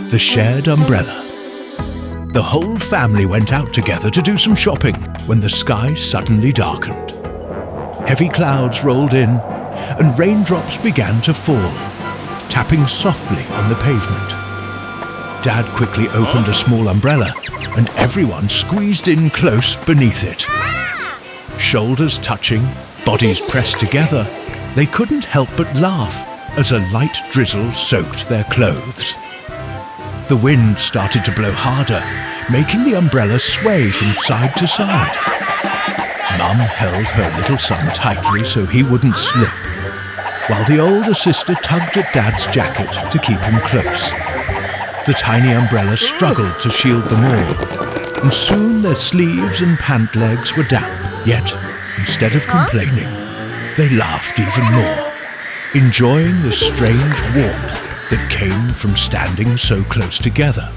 The shared umbrella. The whole family went out together to do some shopping when the sky suddenly darkened. Heavy clouds rolled in and raindrops began to fall, tapping softly on the pavement. Dad quickly opened a small umbrella and everyone squeezed in close beneath it. Shoulders touching, bodies pressed together, they couldn't help but laugh as a light drizzle soaked their clothes. The wind started to blow harder, making the umbrella sway from side to side. Mum held her little son tightly so he wouldn't slip, while the older sister tugged at Dad's jacket to keep him close. The tiny umbrella struggled to shield them all, and soon their sleeves and pant legs were damp. Yet, instead of complaining, they laughed even more, enjoying the strange warmth that came from standing so close together.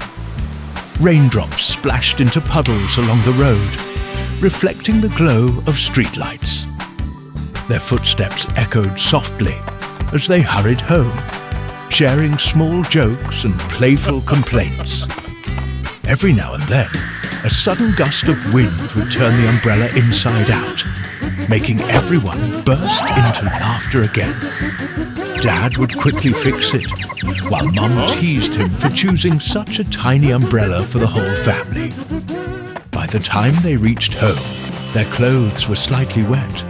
Raindrops splashed into puddles along the road, reflecting the glow of streetlights. Their footsteps echoed softly as they hurried home, sharing small jokes and playful complaints. Every now and then, a sudden gust of wind would turn the umbrella inside out, making everyone burst into laughter again. Dad would quickly fix it, while Mum teased him for choosing such a tiny umbrella for the whole family. By the time they reached home, their clothes were slightly wet,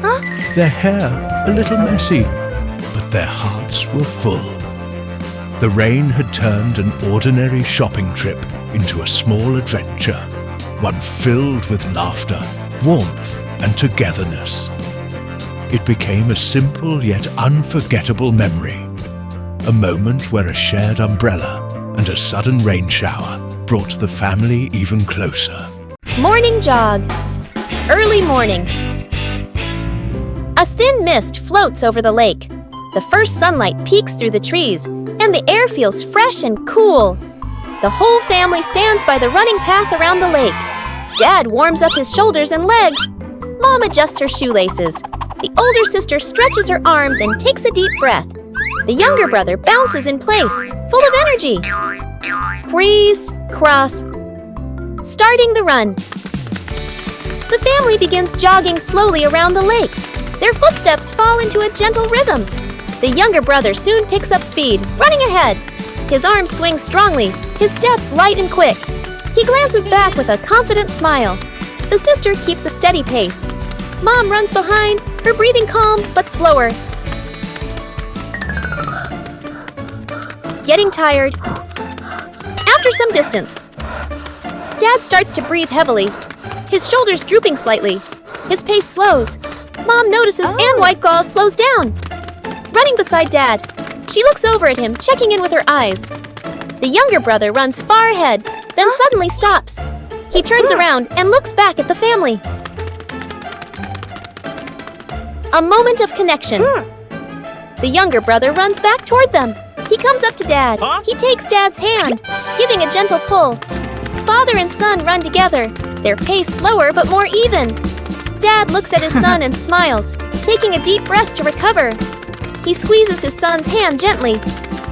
their hair a little messy, but their hearts were full. The rain had turned an ordinary shopping trip into a small adventure, one filled with laughter, warmth, and togetherness. It became a simple yet unforgettable memory, a moment where a shared umbrella and a sudden rain shower brought the family even closer. Morning jog. Early morning. A thin mist floats over the lake. The first sunlight peeks through the trees, and the air feels fresh and cool. The whole family stands by the running path around the lake. Dad warms up his shoulders and legs. Mom adjusts her shoelaces. The older sister stretches her arms and takes a deep breath. The younger brother bounces in place, full of energy. Crease, cross. Starting the run. The family begins jogging slowly around the lake. Their footsteps fall into a gentle rhythm. The younger brother soon picks up speed, running ahead. His arms swing strongly, his steps light and quick. He glances back with a confident smile. The sister keeps a steady pace. Mom runs behind, her breathing calm but slower. Getting tired. After some distance, Dad starts to breathe heavily, his shoulders drooping slightly. His pace slows. Mom notices and White Gauze slows down. Running beside Dad, she looks over at him, checking in with her eyes. The younger brother runs far ahead, then suddenly stops. He turns around and looks back at the family. A moment of connection. The younger brother runs back toward them. He comes up to Dad. He takes Dad's hand, giving a gentle pull. Father and son run together, their pace slower but more even. Dad looks at his son and smiles, taking a deep breath to recover. He squeezes his son's hand gently.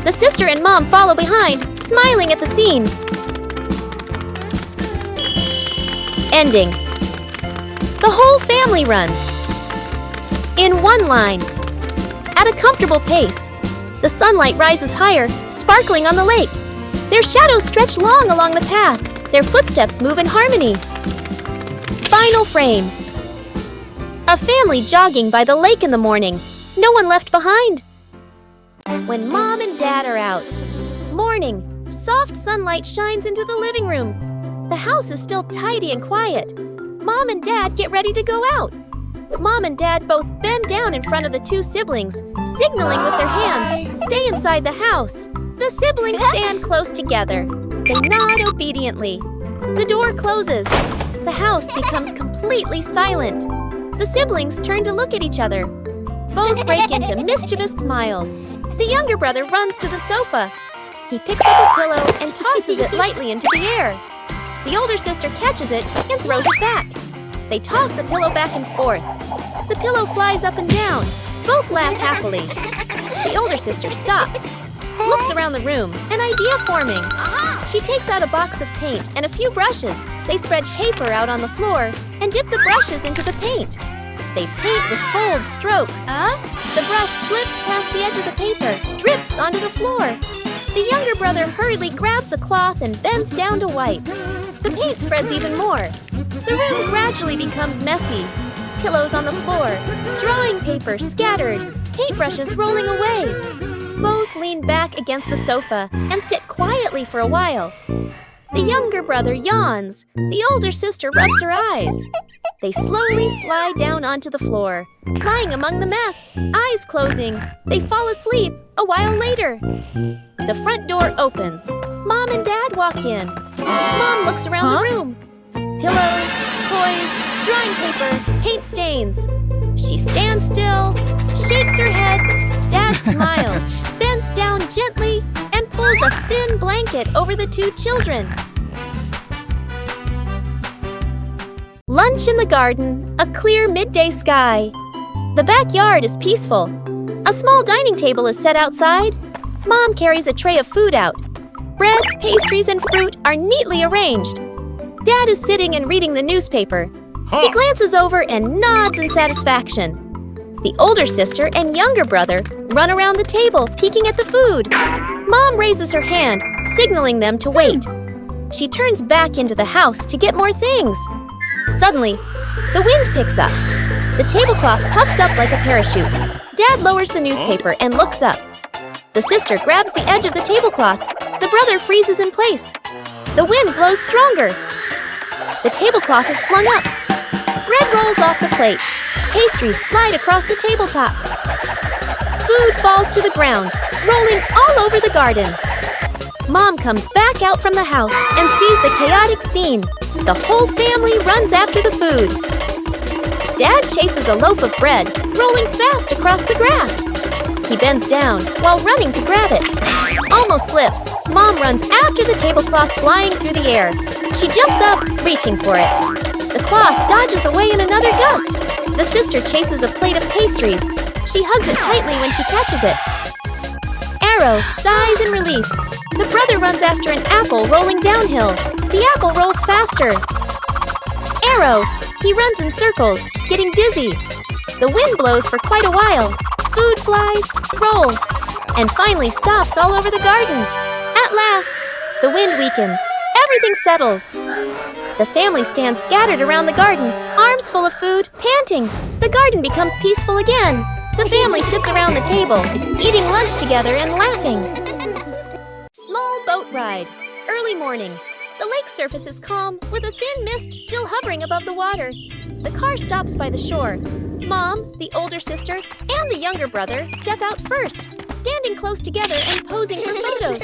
The sister and Mom follow behind, smiling at the scene. Ending. The whole family runs. In one line. At a comfortable pace. The sunlight rises higher, sparkling on the lake. Their shadows stretch long along the path. Their footsteps move in harmony. Final frame. A family jogging by the lake in the morning. No one left behind. When Mom and Dad are out. Morning. Soft sunlight shines into the living room. The house is still tidy and quiet. Mom and Dad get ready to go out. Mom and Dad both bend down in front of the two siblings, signaling with their hands, stay inside the house. The siblings stand close together. They nod obediently. The door closes. The house becomes completely silent. The siblings turn to look at each other. Both break into mischievous smiles. The younger brother runs to the sofa. He picks up a pillow and tosses it lightly into the air. The older sister catches it and throws it back. They toss the pillow back and forth. The pillow flies up and down. Both laugh happily. The older sister stops, looks around the room, an idea forming. She takes out a box of paint and a few brushes. They spread paper out on the floor and dip the brushes into the paint. They paint with bold strokes. The brush slips past the edge of the paper, drips onto the floor. The younger brother hurriedly grabs a cloth and bends down to wipe. The paint spreads even more. The room gradually becomes messy. Pillows on the floor, drawing paper scattered, paintbrushes rolling away. Both lean back against the sofa and sit quietly for a while. The younger brother yawns. The older sister rubs her eyes. They slowly slide down onto the floor, lying among the mess, eyes closing. They fall asleep a while later. The front door opens. Mom and Dad walk in. Mom looks around the room. Pillows, toys, drawing paper, paint stains. She stands still, shakes her head. Dad smiles, bends down gently, and pulls a thin blanket over the two children. Lunch in the garden, a clear midday sky. The backyard is peaceful. A small dining table is set outside. Mom carries a tray of food out. Bread, pastries, and fruit are neatly arranged. Dad is sitting and reading the newspaper. He glances over and nods in satisfaction. The older sister and younger brother run around the table, peeking at the food. Mom raises her hand, signaling them to wait. She turns back into the house to get more things. Suddenly, the wind picks up. The tablecloth puffs up like a parachute. Dad lowers the newspaper and looks up. The sister grabs the edge of the tablecloth. The brother freezes in place. The wind blows stronger. The tablecloth is flung up. Bread rolls off the plate. Pastries slide across the tabletop. Food falls to the ground, rolling all over the garden. Mom comes back out from the house and sees the chaotic scene. The whole family runs after the food. Dad chases a loaf of bread, rolling fast across the grass. He bends down while running to grab it. Almost slips. Mom runs after the tablecloth flying through the air. She jumps up, reaching for it. The cloth dodges away in another gust. The sister chases a plate of pastries. She hugs it tightly when she catches it. Arrow sighs in relief. The brother runs after an apple rolling downhill. The apple rolls faster. Arrow. He runs in circles, getting dizzy. The wind blows for quite a while. Food flies, rolls, and finally stops all over the garden. At last, the wind weakens. Everything settles. The family stands scattered around the garden, arms full of food, panting. The garden becomes peaceful again. The family sits around the table, eating lunch together and laughing. Small boat ride. Early morning. The lake surface is calm, with a thin mist still hovering above the water. The car stops by the shore. Mom, the older sister, and the younger brother step out first, standing close together and posing for photos.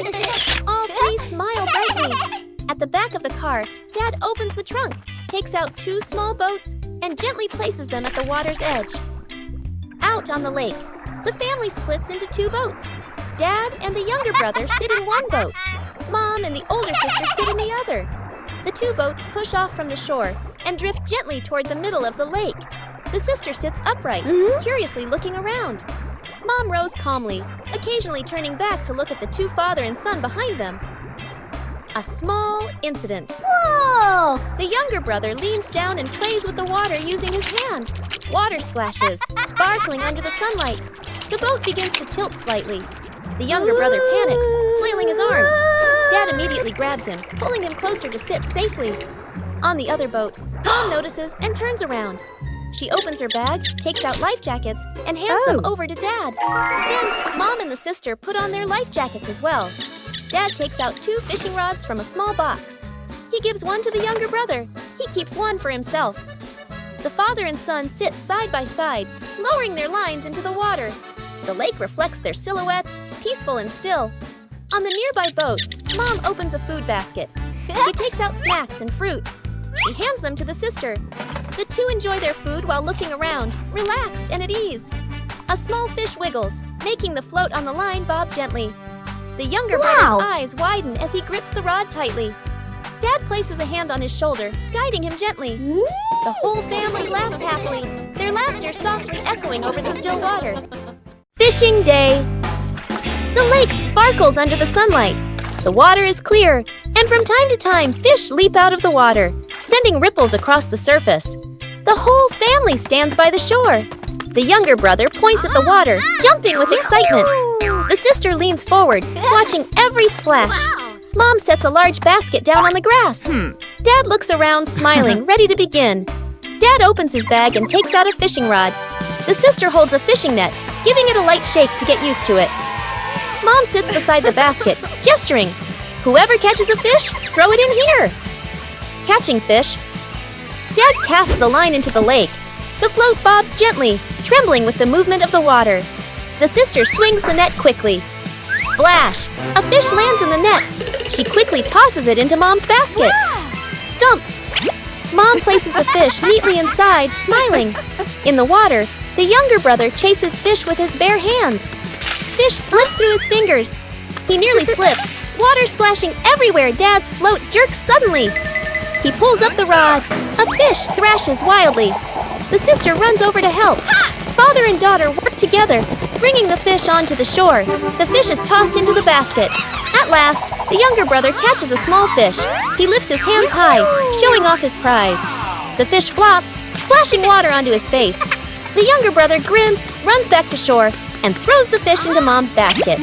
All three smile brightly. At the back of the car, Dad opens the trunk, takes out two small boats, and gently places them at the water's edge. Out on the lake, the family splits into two boats. Dad and the younger brother sit in one boat. Mom and the older sister sit in the other. The two boats push off from the shore and drift gently toward the middle of the lake. The sister sits upright, curiously looking around. Mom rows calmly, occasionally turning back to look at the two father and son behind them. A small incident. Whoa! The younger brother leans down and plays with the water using his hand. Water splashes, sparkling under the sunlight. The boat begins to tilt slightly. The younger brother panics, flailing his arms. Dad immediately grabs him, pulling him closer to sit safely. On the other boat, Mom notices and turns around. She opens her bag, takes out life jackets, and hands them over to Dad. Then, Mom and the sister put on their life jackets as well. Dad takes out two fishing rods from a small box. He gives one to the younger brother. He keeps one for himself. The father and son sit side by side, lowering their lines into the water. The lake reflects their silhouettes, peaceful and still. On the nearby boat, Mom opens a food basket. She takes out snacks and fruit. She hands them to the sister. The two enjoy their food while looking around, relaxed and at ease. A small fish wiggles, making the float on the line bob gently. The younger brother's eyes widen as he grips the rod tightly. Dad places a hand on his shoulder, guiding him gently. The whole family laughs happily, their laughter softly echoing over the still water. Fishing day. The lake sparkles under the sunlight. The water is clear, and from time to time, fish leap out of the water, sending ripples across the surface. The whole family stands by the shore. The younger brother points at the water, jumping with excitement. The sister leans forward, watching every splash. Mom sets a large basket down on the grass. Dad looks around, smiling, ready to begin. Dad opens his bag and takes out a fishing rod. The sister holds a fishing net, giving it a light shake to get used to it. Mom sits beside the basket, gesturing. Whoever catches a fish, throw it in here. Catching fish. Dad casts the line into the lake. The float bobs gently, trembling with the movement of the water. The sister swings the net quickly. Splash! A fish lands in the net. She quickly tosses it into Mom's basket. Thump! Mom places the fish neatly inside, smiling. In the water, the younger brother chases fish with his bare hands. Fish slip through his fingers. He nearly slips, water splashing everywhere. Dad's float jerks suddenly. He pulls up the rod. A fish thrashes wildly. The sister runs over to help. Father and daughter work together, bringing the fish onto the shore. The fish is tossed into the basket. At last, the younger brother catches a small fish. He lifts his hands high, showing off his prize. The fish flops, splashing water onto his face. The younger brother grins, runs back to shore, and throws the fish into Mom's basket.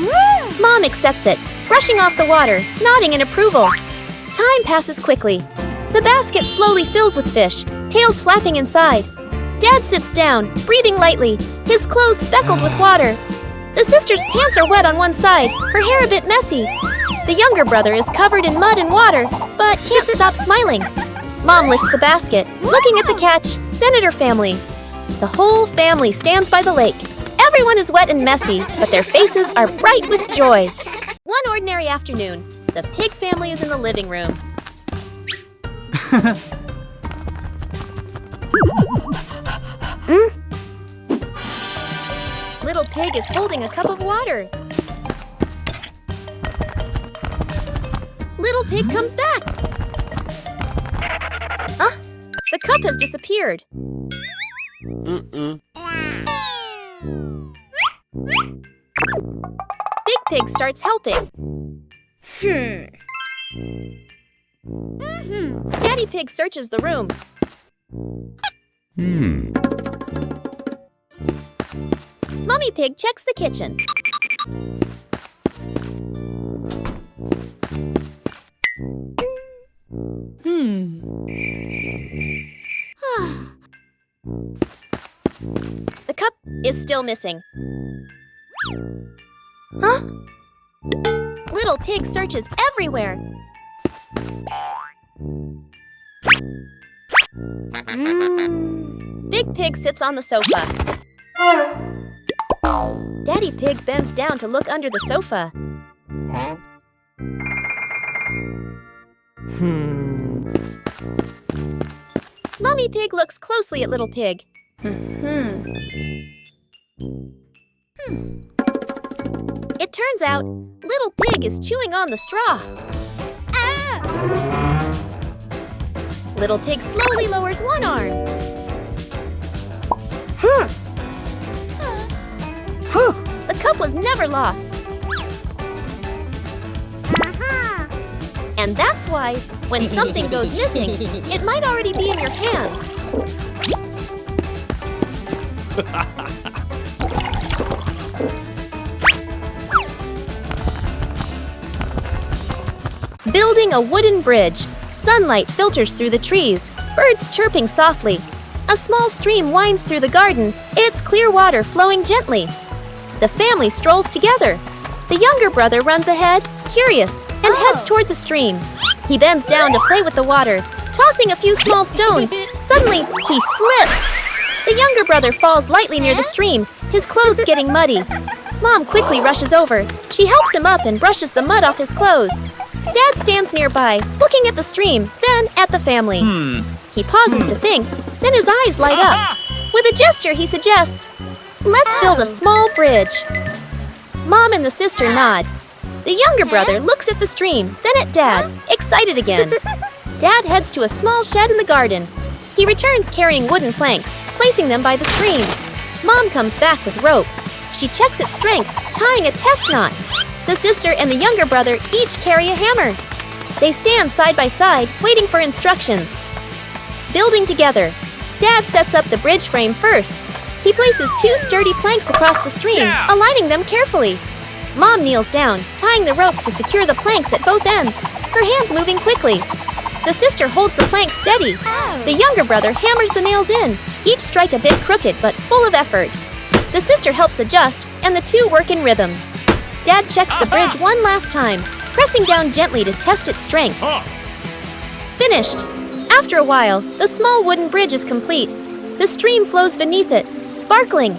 Mom accepts it, brushing off the water, nodding in approval. Time passes quickly. The basket slowly fills with fish, tails flapping inside. Dad sits down, breathing lightly, his clothes speckled with water. The sister's pants are wet on one side, her hair a bit messy. The younger brother is covered in mud and water, but can't stop smiling. Mom lifts the basket, looking at the catch, then at her family. The whole family stands by the lake. Everyone is wet and messy, but their faces are bright with joy. One ordinary afternoon, the pig family is in the living room. Little Pig is holding a cup of water. Little Pig comes back. The cup has disappeared. Big Pig starts helping. Daddy Pig searches the room. Mummy Pig checks the kitchen. The cup is still missing. Little Pig searches everywhere. Big Pig sits on the sofa. Daddy Pig bends down to look under the sofa. Mummy Pig looks closely at Little Pig. It turns out, Little Pig is chewing on the straw. Little Pig slowly lowers one arm. The cup was never lost. And that's why, when something goes missing, it might already be in your hands. Building a wooden bridge. Sunlight filters through the trees, birds chirping softly. A small stream winds through the garden, its clear water flowing gently. The family strolls together. The younger brother runs ahead, curious, and heads toward the stream. He bends down to play with the water, tossing a few small stones. Suddenly, he slips. The younger brother falls lightly near the stream, his clothes getting muddy. Mom quickly rushes over. She helps him up and brushes the mud off his clothes. Dad stands nearby, looking at the stream, then at the family. He pauses to think, then his eyes light up. With a gesture, he suggests, "Let's build a small bridge." Mom and the sister nod. The younger brother looks at the stream, then at Dad, excited again. Dad heads to a small shed in the garden. He returns carrying wooden planks, placing them by the stream. Mom comes back with rope. She checks its strength, tying a test knot. The sister and the younger brother each carry a hammer. They stand side by side, waiting for instructions. Building together. Dad sets up the bridge frame first. He places 2 sturdy planks across the stream, aligning them carefully. Mom kneels down, tying the rope to secure the planks at both ends, her hands moving quickly. The sister holds the planks steady. The younger brother hammers the nails in, each strike a bit crooked but full of effort. The sister helps adjust, and the two work in rhythm. Dad checks the bridge one last time, pressing down gently to test its strength. Finished! After a while, the small wooden bridge is complete. The stream flows beneath it, sparkling.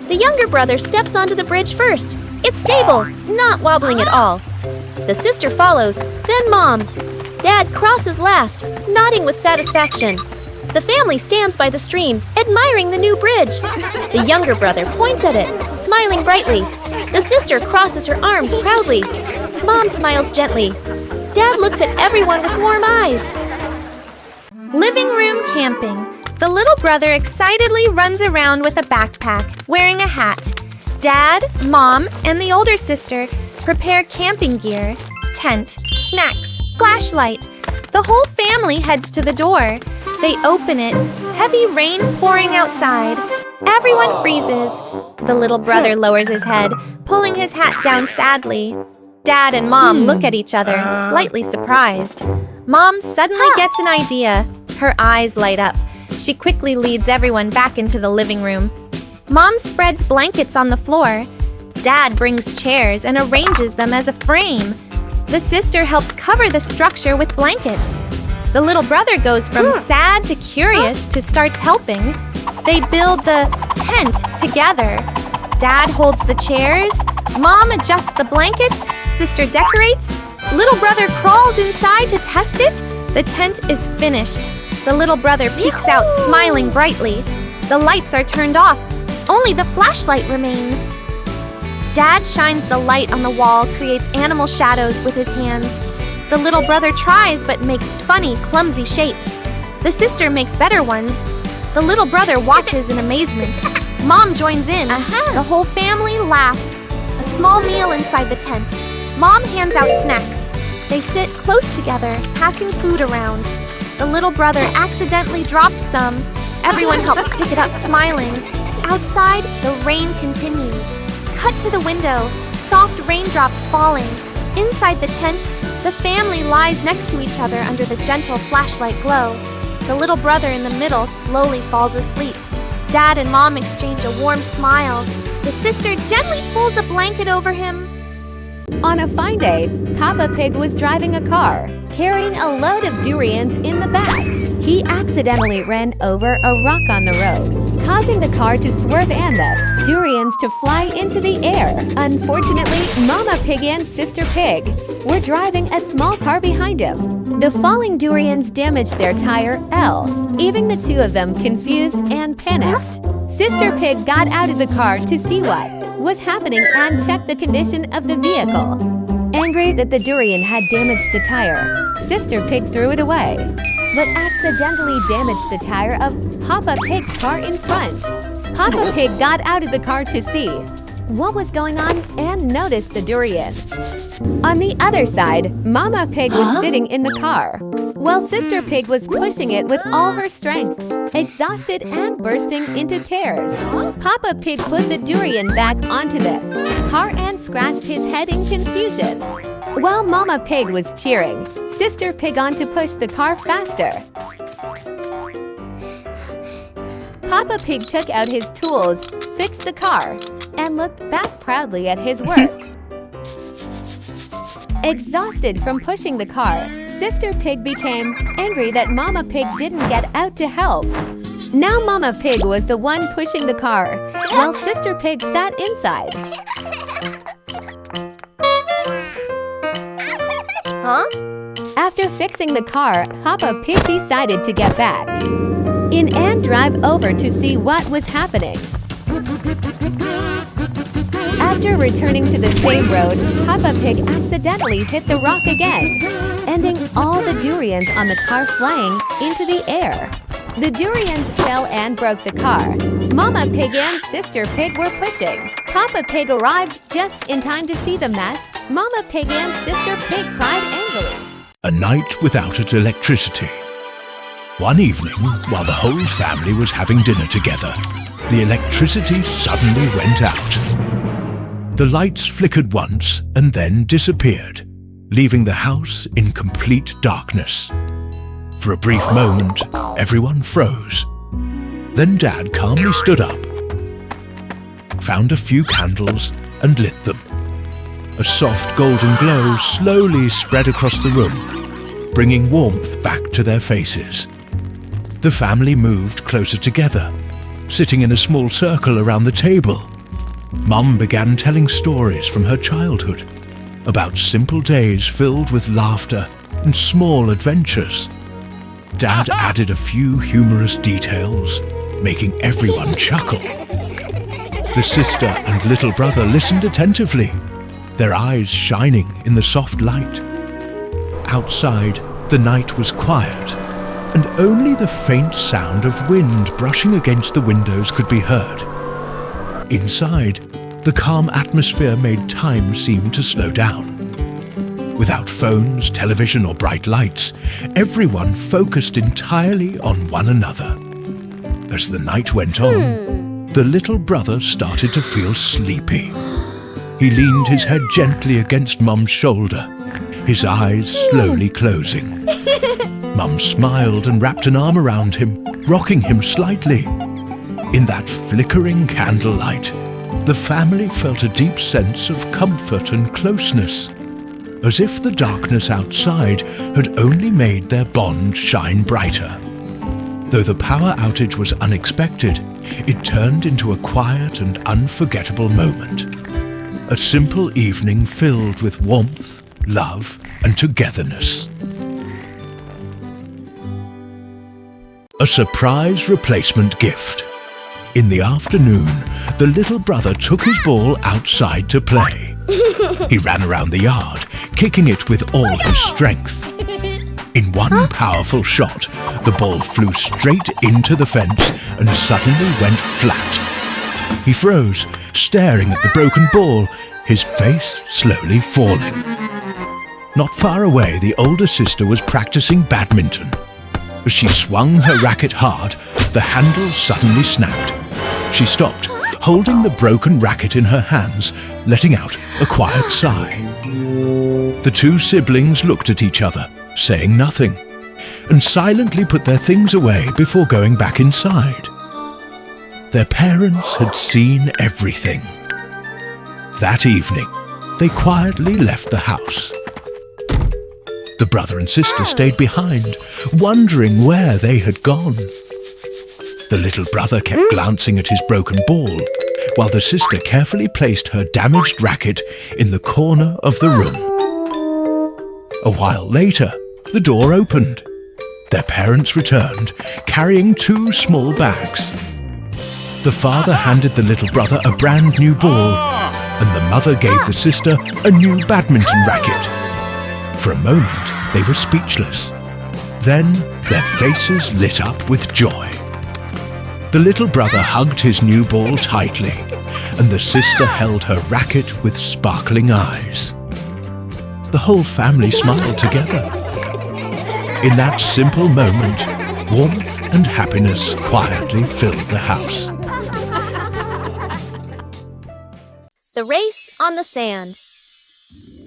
The younger brother steps onto the bridge first. It's stable, not wobbling at all. The sister follows, then Mom. Dad crosses last, nodding with satisfaction. The family stands by the stream, admiring the new bridge. The younger brother points at it, smiling brightly. The sister crosses her arms proudly. Mom smiles gently. Dad looks at everyone with warm eyes. Living room camping. The little brother excitedly runs around with a backpack, wearing a hat. Dad, Mom, and the older sister prepare camping gear, tent, snacks, flashlight. The whole family heads to the door. They open it, heavy rain pouring outside. Everyone freezes. The little brother lowers his head, pulling his hat down sadly. Dad and Mom look at each other, slightly surprised. Mom suddenly gets an idea. Her eyes light up. She quickly leads everyone back into the living room. Mom spreads blankets on the floor. Dad brings chairs and arranges them as a frame. The sister helps cover the structure with blankets. The little brother goes from sad to curious to starts helping. They build the tent together. Dad holds the chairs. Mom adjusts the blankets. Sister decorates. Little brother crawls inside to test it. The tent is finished. The little brother peeks out, smiling brightly. The lights are turned off. Only the flashlight remains. Dad shines the light on the wall, creates animal shadows with his hands. The little brother tries but makes funny, clumsy shapes. The sister makes better ones. The little brother watches in amazement. Mom joins in. The whole family laughs. A small meal inside the tent. Mom hands out snacks. They sit close together, passing food around. The little brother accidentally drops some. Everyone helps pick it up, smiling. Outside, the rain continues. Cut to the window, soft raindrops falling. Inside the tent, the family lies next to each other under the gentle flashlight glow. The little brother in the middle slowly falls asleep. Dad and Mom exchange a warm smile. The sister gently pulls a blanket over him. On a fine day, Peppa Pig was driving a car, carrying a load of durians in the back. He accidentally ran over a rock on the road, causing the car to swerve and the durians to fly into the air. Unfortunately, Mama Pig and Sister Pig were driving a small car behind him. The falling durians damaged their tire L, leaving the two of them confused and panicked. Sister Pig got out of the car to see what was happening and checked the condition of the vehicle. Angry that the durian had damaged the tire, Sister Pig threw it away, but accidentally damaged the tire of Peppa Pig's car in front. Peppa Pig got out of the car to see what was going on and noticed the durian. On the other side, Mama Pig was sitting in the car, while Sister Pig was pushing it with all her strength, exhausted and bursting into tears. Peppa Pig put the durian back onto the car and scratched his head in confusion. While Mama Pig was cheering, Sister Pig on to push the car faster. Peppa Pig took out his tools, fixed the car, and looked back proudly at his work. Exhausted from pushing the car, Sister Pig became angry that Mama Pig didn't get out to help. Now Mama Pig was the one pushing the car, while Sister Pig sat inside. After fixing the car, Peppa Pig decided to get back in and drive over to see what was happening. After returning to the same road, Peppa Pig accidentally hit the rock again, ending all the durians on the car flying into the air. The durians fell and broke the car. Mama Pig and Sister Pig were pushing. Peppa Pig arrived just in time to see the mess Mama Pig and Sister Pig cried angrily. A night without electricity. One evening, while the whole family was having dinner together, the electricity suddenly went out. The lights flickered once and then disappeared, leaving the house in complete darkness. For a brief moment, everyone froze. Then Dad calmly stood up, found a few candles and lit them. A soft golden glow slowly spread across the room, bringing warmth back to their faces. The family moved closer together, sitting in a small circle around the table. Mum began telling stories from her childhood about simple days filled with laughter and small adventures. Dad added a few humorous details, making everyone chuckle. The sister and little brother listened attentively, their eyes shining in the soft light. Outside, the night was quiet, and only the faint sound of wind brushing against the windows could be heard. Inside, the calm atmosphere made time seem to slow down. Without phones, television, or bright lights, everyone focused entirely on one another. As the night went on, the little brother started to feel sleepy. He leaned his head gently against Mum's shoulder, his eyes slowly closing. Mum smiled and wrapped an arm around him, rocking him slightly. In that flickering candlelight, the family felt a deep sense of comfort and closeness, as if the darkness outside had only made their bond shine brighter. Though the power outage was unexpected, it turned into a quiet and unforgettable moment. A simple evening filled with warmth, love, and togetherness. A surprise replacement gift. In the afternoon, the little brother took his ball outside to play. He ran around the yard, kicking it with all his strength. In one powerful shot, the ball flew straight into the fence and suddenly went flat. He froze, staring at the broken ball, his face slowly falling. Not far away, the older sister was practicing badminton. As she swung her racket hard, the handle suddenly snapped. She stopped, holding the broken racket in her hands, letting out a quiet sigh. The two siblings looked at each other, saying nothing, and silently put their things away before going back inside. Their parents had seen everything. That evening, they quietly left the house. The brother and sister stayed behind, wondering where they had gone. The little brother kept glancing at his broken ball, while the sister carefully placed her damaged racket in the corner of the room. A while later, the door opened. Their parents returned, carrying two small bags. The father handed the little brother a brand new ball, and the mother gave the sister a new badminton racket. For a moment, they were speechless. Then, their faces lit up with joy. The little brother hugged his new ball tightly, and the sister held her racket with sparkling eyes. The whole family smiled together. In that simple moment, warmth and happiness quietly filled the house. The race on the sand.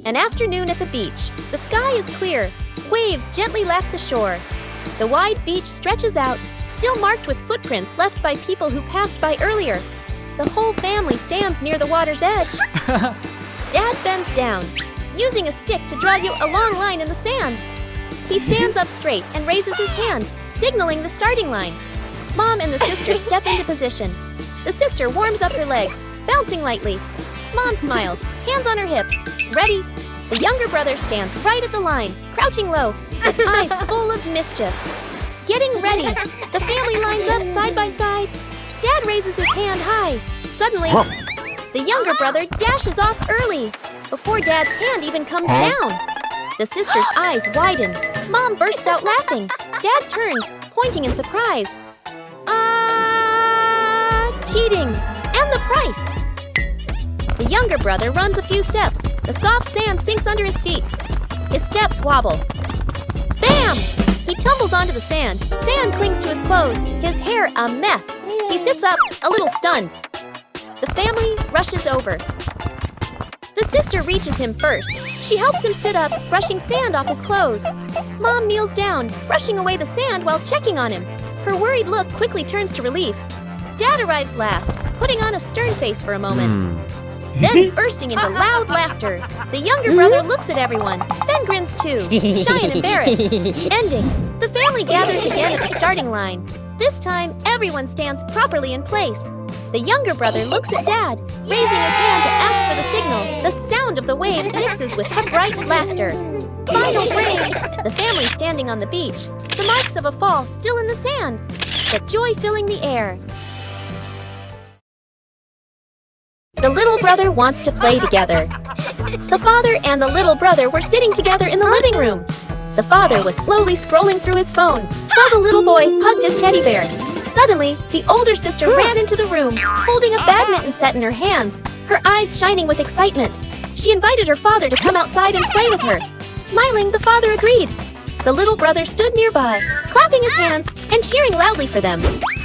An afternoon at the beach. The sky is clear. Waves gently lap the shore. The wide beach stretches out, still marked with footprints left by people who passed by earlier. The whole family stands near the water's edge. Dad bends down, using a stick to draw you a long line in the sand. He stands up straight and raises his hand, signaling the starting line. Mom and the sister step into position. The sister warms up her legs, bouncing lightly. Mom smiles, hands on her hips. Ready? The younger brother stands right at the line, crouching low, his eyes full of mischief. Getting ready, the family lines up side by side. Dad raises his hand high. Suddenly, the younger brother dashes off early, before Dad's hand even comes down. The sister's eyes widen. Mom bursts out laughing. Dad turns, pointing in surprise. Cheating! And the price! The younger brother runs a few steps. The soft sand sinks under his feet. His steps wobble. Bam! He tumbles onto the sand. Sand clings to his clothes. His hair a mess. He sits up, a little stunned. The family rushes over. The sister reaches him first. She helps him sit up, brushing sand off his clothes. Mom kneels down, brushing away the sand while checking on him. Her worried look quickly turns to relief. Dad arrives last, putting on a stern face for a moment. Then bursting into loud laughter. The younger brother looks at everyone, then grins too, shy and embarrassed. Ending. The family gathers again at the starting line. This time, everyone stands properly in place. The younger brother looks at Dad, raising his hand to ask for the signal. The sound of the waves mixes with upright laughter. Final frame. The family standing on the beach. The marks of a fall still in the sand, but joy filling the air. The little brother wants to play together. The father and the little brother were sitting together in the living room. The father was slowly scrolling through his phone, while the little boy hugged his teddy bear. Suddenly, the older sister ran into the room, holding a badminton set in her hands, her eyes shining with excitement. She invited her father to come outside and play with her. Smiling, the father agreed. The little brother stood nearby, clapping his hands and cheering loudly for them.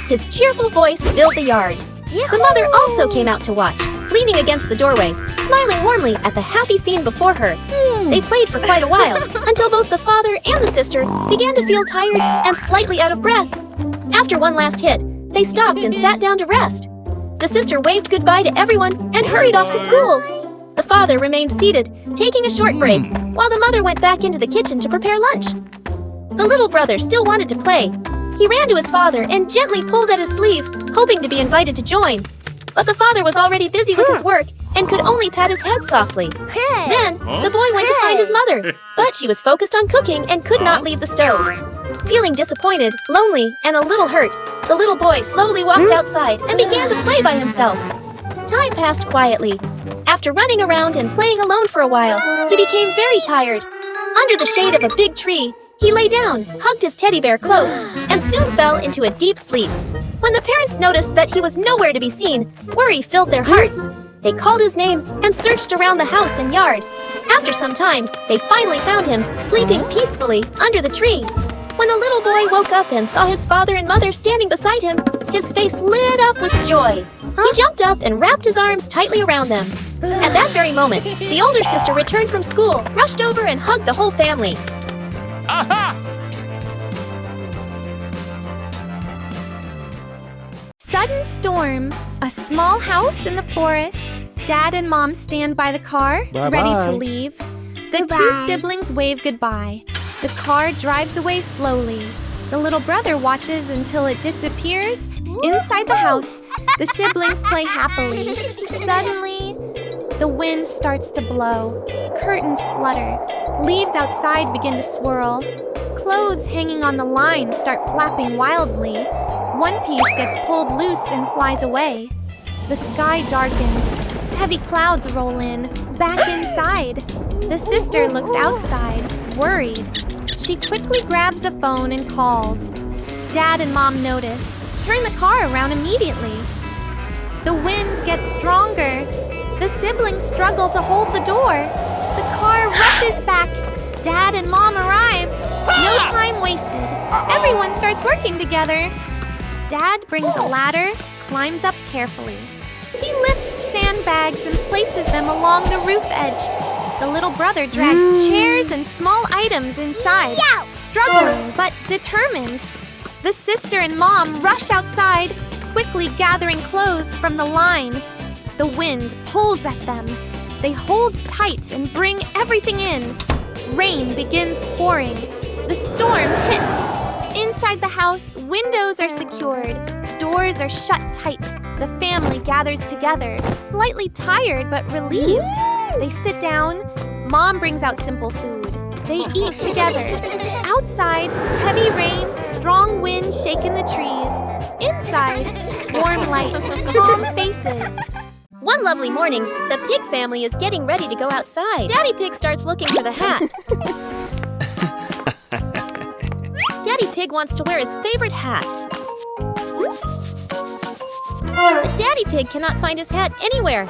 His cheerful voice filled the yard. The mother also came out to watch, leaning against the doorway, smiling warmly at the happy scene before her. They played for quite a while, until both the father and the sister began to feel tired and slightly out of breath. After one last hit, they stopped and sat down to rest. The sister waved goodbye to everyone and hurried off to school. The father remained seated, taking a short break, while the mother went back into the kitchen to prepare lunch. The little brother still wanted to play. He ran to his father and gently pulled at his sleeve, hoping to be invited to join. But the father was already busy with his work and could only pat his head softly. Then, the boy went to find his mother, but she was focused on cooking and could not leave the stove. Feeling disappointed, lonely, and a little hurt, the little boy slowly walked outside and began to play by himself. Time passed quietly. After running around and playing alone for a while, he became very tired. Under the shade of a big tree, he lay down, hugged his teddy bear close, and soon fell into a deep sleep. When the parents noticed that he was nowhere to be seen, worry filled their hearts. They called his name and searched around the house and yard. After some time, they finally found him, sleeping peacefully under the tree. When the little boy woke up and saw his father and mother standing beside him, his face lit up with joy. He jumped up and wrapped his arms tightly around them. At that very moment, the older sister returned from school, rushed over and hugged the whole family. Aha! Sudden storm. A small house in the forest. Dad and Mom stand by the car, ready to leave. The two siblings wave goodbye. The car drives away slowly. The little brother watches until it disappears. Inside the house, the siblings play happily. Suddenly, the wind starts to blow. Curtains flutter. Leaves outside begin to swirl. Clothes hanging on the line start flapping wildly. One piece gets pulled loose and flies away. The sky darkens. Heavy clouds roll in. Back inside. The sister looks outside, worried. She quickly grabs a phone and calls. Dad and Mom notice. Turn the car around immediately. The wind gets stronger. The siblings struggle to hold the door. The car rushes back. Dad and Mom arrive. No time wasted. Everyone starts working together. Dad brings a ladder, climbs up carefully. He lifts sandbags and places them along the roof edge. The little brother drags chairs and small items inside, struggling but determined. The sister and Mom rush outside, quickly gathering clothes from the line. The wind pulls at them. They hold tight and bring everything in. Rain begins pouring. The storm hits. Inside the house, windows are secured. Doors are shut tight. The family gathers together, slightly tired but relieved. They sit down. Mom brings out simple food. They eat together. Outside, heavy rain, strong wind shaking the trees. Inside, warm light, calm faces. One lovely morning, the pig family is getting ready to go outside. Daddy Pig starts looking for the hat. Daddy Pig wants to wear his favorite hat. But Daddy Pig cannot find his hat anywhere.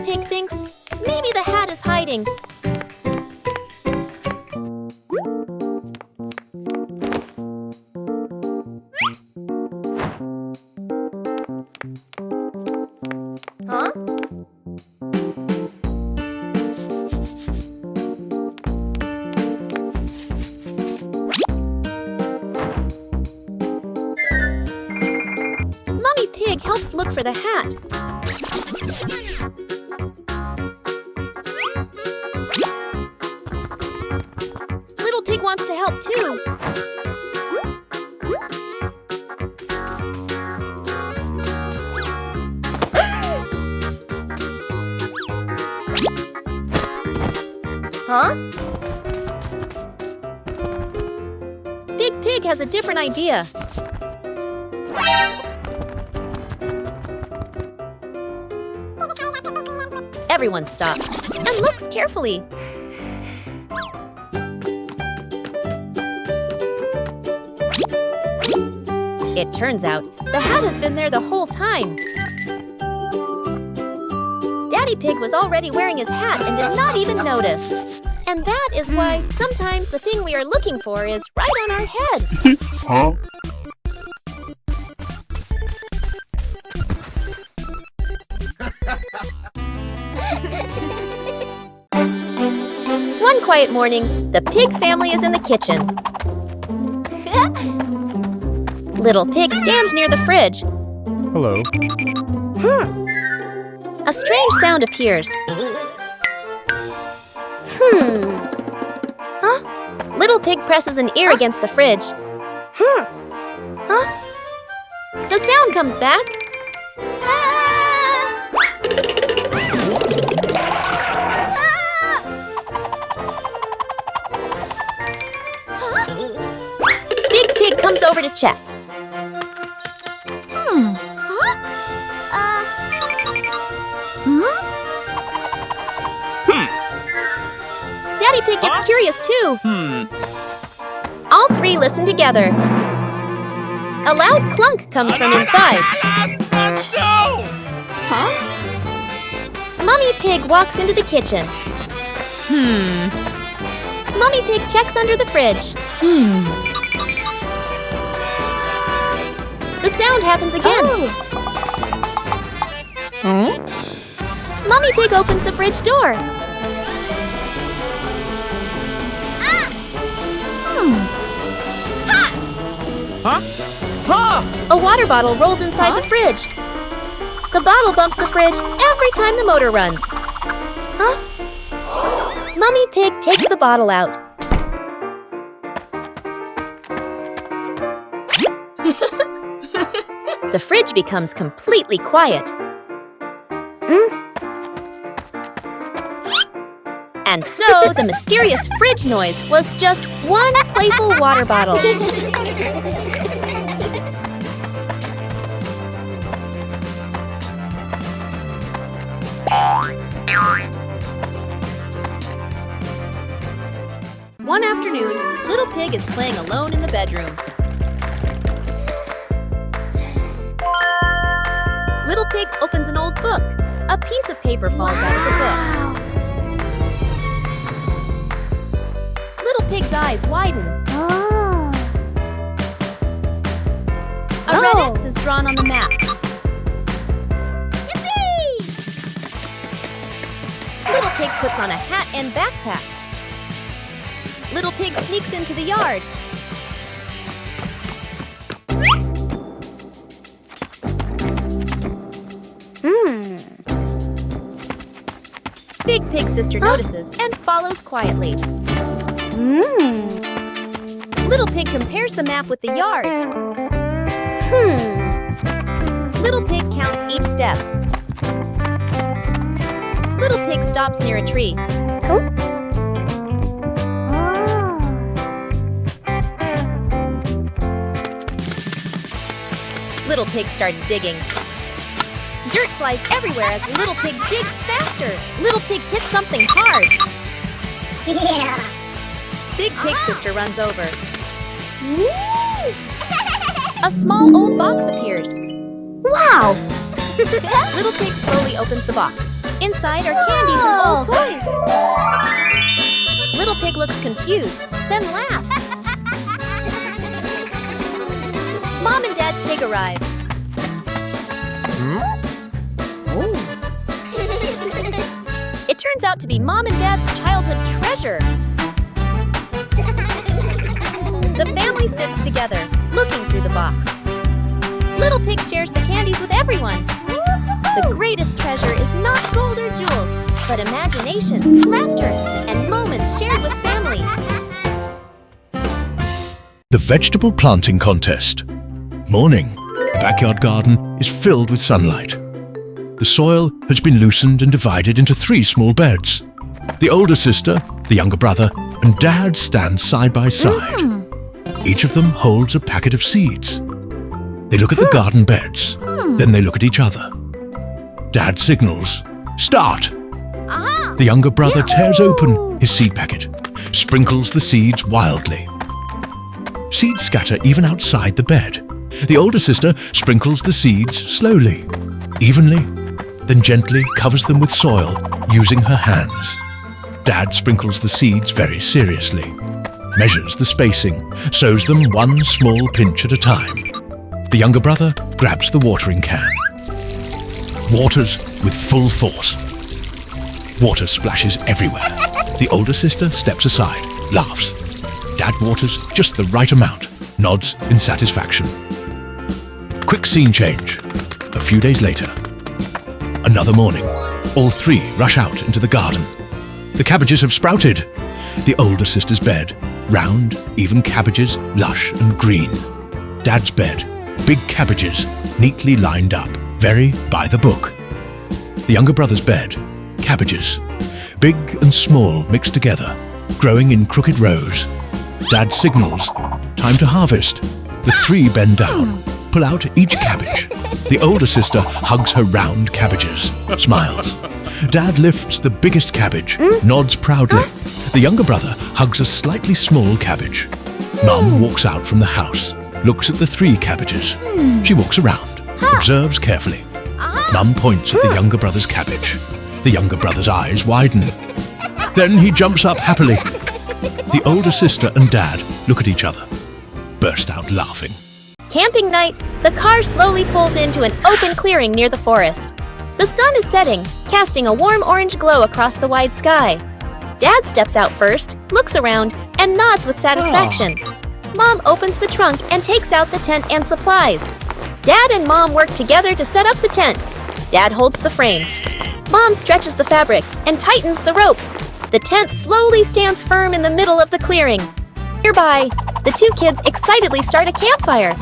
Pig thinks maybe the hat is hiding. Huh? Mummy Pig helps look for the hat. Little Pig wants to help too. Huh? Big Pig has a different idea. Everyone stops and looks carefully. It turns out the hat has been there the whole time. Daddy Pig was already wearing his hat and did not even notice. And that is why sometimes the thing we are looking for is right on our head. Huh? One quiet morning, the Pig family is in the kitchen. Little Pig stands near the fridge. Hello. A strange sound appears. Little Pig presses an ear against the fridge. The sound comes back. Big Pig comes over to check. Daddy Pig gets curious too. All three listen together. A loud clunk comes from inside. Mummy Pig walks into the kitchen. Mummy Pig checks under the fridge. The sound happens again. Mummy Pig opens the fridge door. A water bottle rolls inside the fridge. The bottle bumps the fridge every time the motor runs. Mummy Pig takes the bottle out. The fridge becomes completely quiet. And so the mysterious fridge noise was just one playful water bottle. One afternoon, Little Pig is playing alone in the bedroom. Little Pig opens an old book. A piece of paper falls out of the book. Little Pig's eyes widen. A red X is drawn on the map. Yippee! Little Pig puts on a hat and backpack. Little Pig sneaks into the yard. Big Pig's sister notices and follows quietly. Little Pig compares the map with the yard. Little Pig counts each step. Little Pig stops near a tree. Little Pig starts digging. Dirt flies everywhere as Little Pig digs faster. Little Pig hits something hard. Yeah! Big Pig's sister runs over. A small old box appears. Wow! Little Pig slowly opens the box. Inside are candies and old toys. Little Pig looks confused, then laughs. Mom and Dad Pig arrive. It turns out to be Mom and Dad's childhood treasure. The family sits together, looking through the box. Little Pig shares the candies with everyone. The greatest treasure is not gold or jewels, but imagination, laughter, and moments shared with family. The Vegetable Planting Contest. Morning. The backyard garden is filled with sunlight. The soil has been loosened and divided into 3 small beds. The older sister, the younger brother, and Dad stand side by side. Each of them holds a packet of seeds. They look at the garden beds, then they look at each other. Dad signals, "Start!" The younger brother tears open his seed packet, sprinkles the seeds wildly. Seeds scatter even outside the bed. The older sister sprinkles the seeds slowly, evenly, then gently covers them with soil using her hands. Dad sprinkles the seeds very seriously, measures the spacing, sows them one small pinch at a time. The younger brother grabs the watering can, waters with full force. Water splashes everywhere. The older sister steps aside, laughs. Dad waters just the right amount, nods in satisfaction. Quick scene change. A few days later. Another morning. All 3 rush out into the garden. The cabbages have sprouted. The older sister's bed. Round, even cabbages, lush and green. Dad's bed. Big cabbages, neatly lined up, very by the book. The younger brother's bed. Cabbages. Big and small mixed together, growing in crooked rows. Dad signals. Time to harvest. The 3 bend down, pull out each cabbage. The older sister hugs her round cabbages, smiles. Dad lifts the biggest cabbage, nods proudly. The younger brother hugs a slightly small cabbage. Mum walks out from the house, looks at the 3 cabbages. She walks around, observes carefully. Mum points at the younger brother's cabbage. The younger brother's eyes widen. Then he jumps up happily. The older sister and Dad look at each other, burst out laughing. Camping night, the car slowly pulls into an open clearing near the forest. The sun is setting, casting a warm orange glow across the wide sky. Dad steps out first, looks around, and nods with satisfaction. Mom opens the trunk and takes out the tent and supplies. Dad and Mom work together to set up the tent. Dad holds the frame. Mom stretches the fabric and tightens the ropes. The tent slowly stands firm in the middle of the clearing. Nearby, the 2 kids excitedly start a campfire.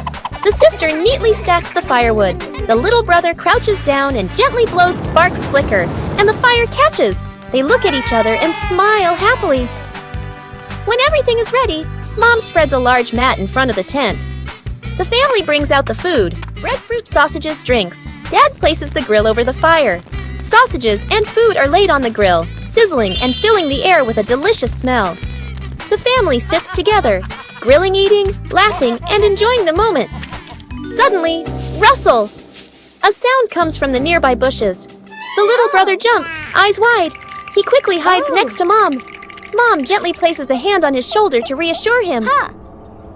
The sister neatly stacks the firewood. The little brother crouches down and gently blows sparks flicker, and the fire catches. They look at each other and smile happily. When everything is ready, Mom spreads a large mat in front of the tent. The family brings out the food: breadfruit, sausages, drinks. Dad places the grill over the fire. Sausages and food are laid on the grill, sizzling and filling the air with a delicious smell. The family sits together, grilling, eating, laughing, and enjoying the moment. Suddenly, rustle! A sound comes from the nearby bushes. The little brother jumps, eyes wide. He quickly hides next to Mom. Mom gently places a hand on his shoulder to reassure him.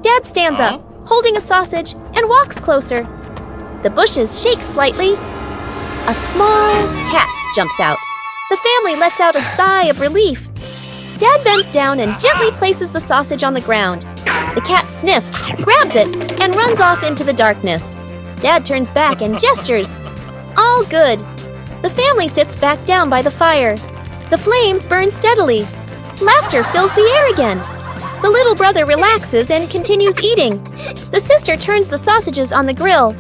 Dad stands up, holding a sausage, and walks closer. The bushes shake slightly. A small cat jumps out. The family lets out a sigh of relief. Dad bends down and gently places the sausage on the ground. The cat sniffs, grabs it, and runs off into the darkness. Dad turns back and gestures. All good. The family sits back down by the fire. The flames burn steadily. Laughter fills the air again. The little brother relaxes and continues eating. The sister turns the sausages on the grill.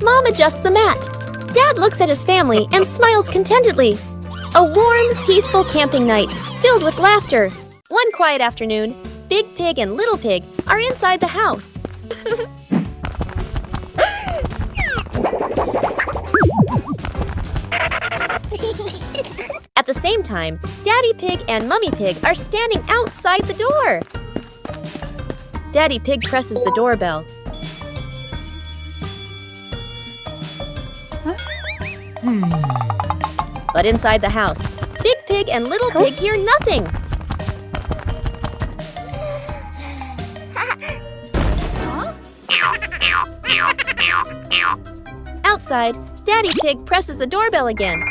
Mom adjusts the mat. Dad looks at his family and smiles contentedly. A warm, peaceful camping night, filled with laughter. One quiet afternoon, Big Pig and Little Pig are inside the house. At the same time, Daddy Pig and Mummy Pig are standing outside the door. Daddy Pig presses the doorbell. But inside the house, Big Pig and Little Pig hear nothing. Outside, Daddy Pig presses the doorbell again.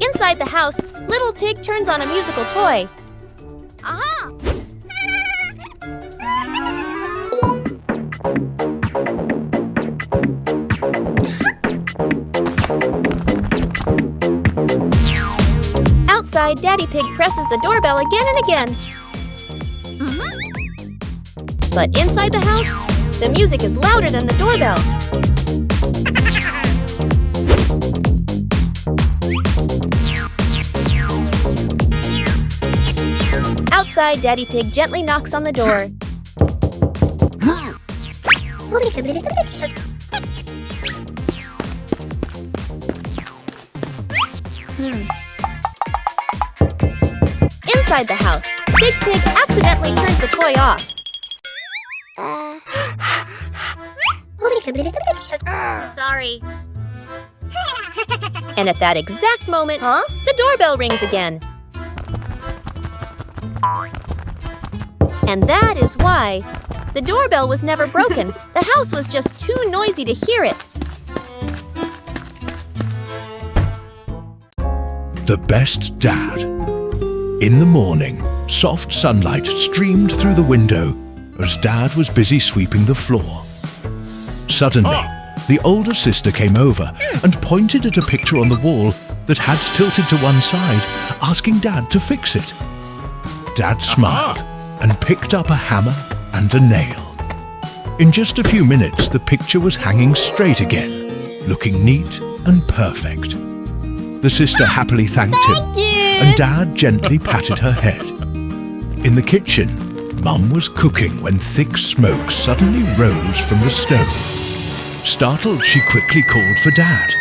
Inside the house, Little Pig turns on a musical toy. Aha! Outside, Daddy Pig presses the doorbell again and again. But inside the house, the music is louder than the doorbell. Outside, Daddy Pig gently knocks on the door. Inside the house, Big Pig accidentally turns the toy off. Sorry. And at that exact moment, the doorbell rings again. And that is why the doorbell was never broken. The house was just too noisy to hear it. The best dad. In the morning, soft sunlight streamed through the window as Dad was busy sweeping the floor. Suddenly, the older sister came over and pointed at a picture on the wall that had tilted to one side, asking Dad to fix it. Dad smiled and picked up a hammer and a nail. In just a few minutes, the picture was hanging straight again, looking neat and perfect. The sister happily thanked him, and Dad gently patted her head. In the kitchen, Mum was cooking when thick smoke suddenly rose from the stove. Startled, she quickly called for Dad.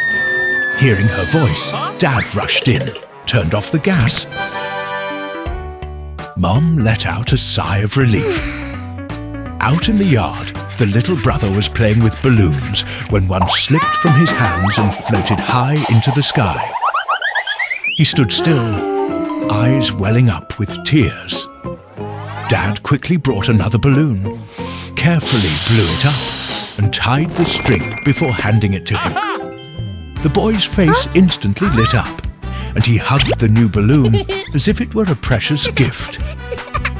Hearing her voice, Dad rushed in, turned off the gas. Mum let out a sigh of relief. Out in the yard, the little brother was playing with balloons when one slipped from his hands and floated high into the sky. He stood still, eyes welling up with tears. Dad quickly brought another balloon, carefully blew it up, and tied the string before handing it to him. The boy's face instantly lit up, and he hugged the new balloon as if it were a precious gift.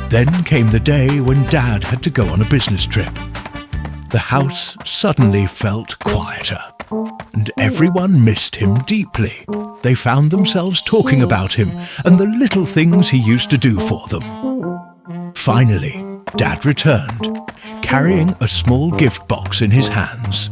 Then came the day when Dad had to go on a business trip. The house suddenly felt quieter, and everyone missed him deeply. They found themselves talking about him and the little things he used to do for them. Finally, Dad returned, carrying a small gift box in his hands.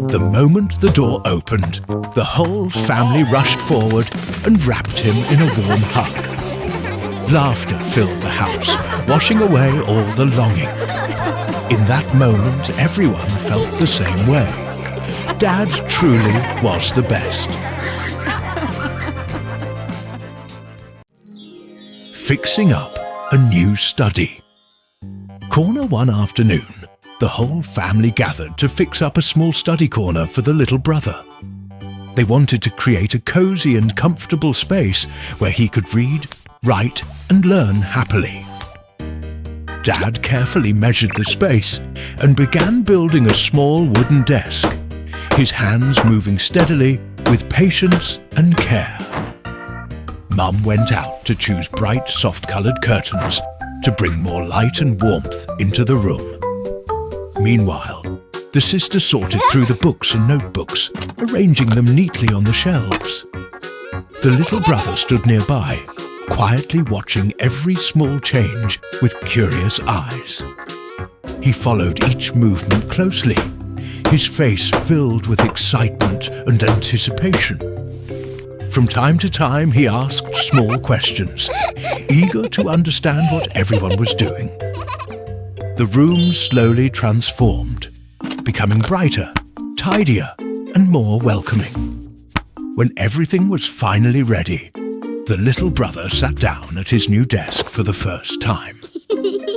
The moment the door opened, the whole family rushed forward and wrapped him in a warm hug. Laughter filled the house, washing away all the longing. In that moment, everyone felt the same way. Dad truly was the best. Fixing up a new study. Corner one afternoon, the whole family gathered to fix up a small study corner for the little brother. They wanted to create a cozy and comfortable space where he could read, write, and learn happily. Dad carefully measured the space and began building a small wooden desk, his hands moving steadily with patience and care. Mum went out to choose bright, soft-coloured curtains to bring more light and warmth into the room. Meanwhile, the sister sorted through the books and notebooks, arranging them neatly on the shelves. The little brother stood nearby, quietly watching every small change with curious eyes. He followed each movement closely, his face filled with excitement and anticipation. From time to time, he asked small questions, eager to understand what everyone was doing. The room slowly transformed, becoming brighter, tidier, and more welcoming. When everything was finally ready, the little brother sat down at his new desk for the first time.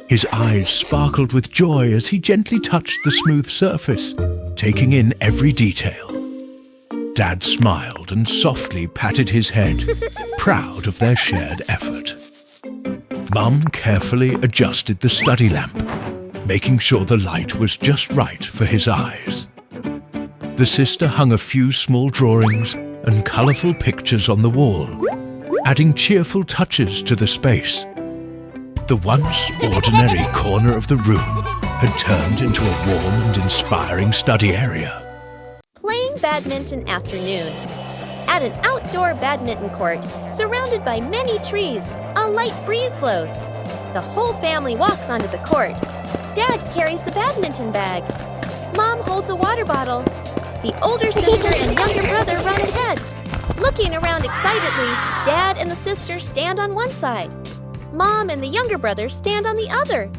His eyes sparkled with joy as he gently touched the smooth surface, taking in every detail. Dad smiled and softly patted his head, proud of their shared effort. Mum carefully adjusted the study lamp, making sure the light was just right for his eyes. The sister hung a few small drawings and colourful pictures on the wall, adding cheerful touches to the space. The once ordinary corner of the room had turned into a warm and inspiring study area. Playing badminton afternoon. At an outdoor badminton court, surrounded by many trees, a light breeze blows. The whole family walks onto the court. Dad carries the badminton bag. Mom holds a water bottle. The older sister and younger brother run ahead. Looking around excitedly, Dad and the sister stand on one side. Mom and the younger brother stand on the other.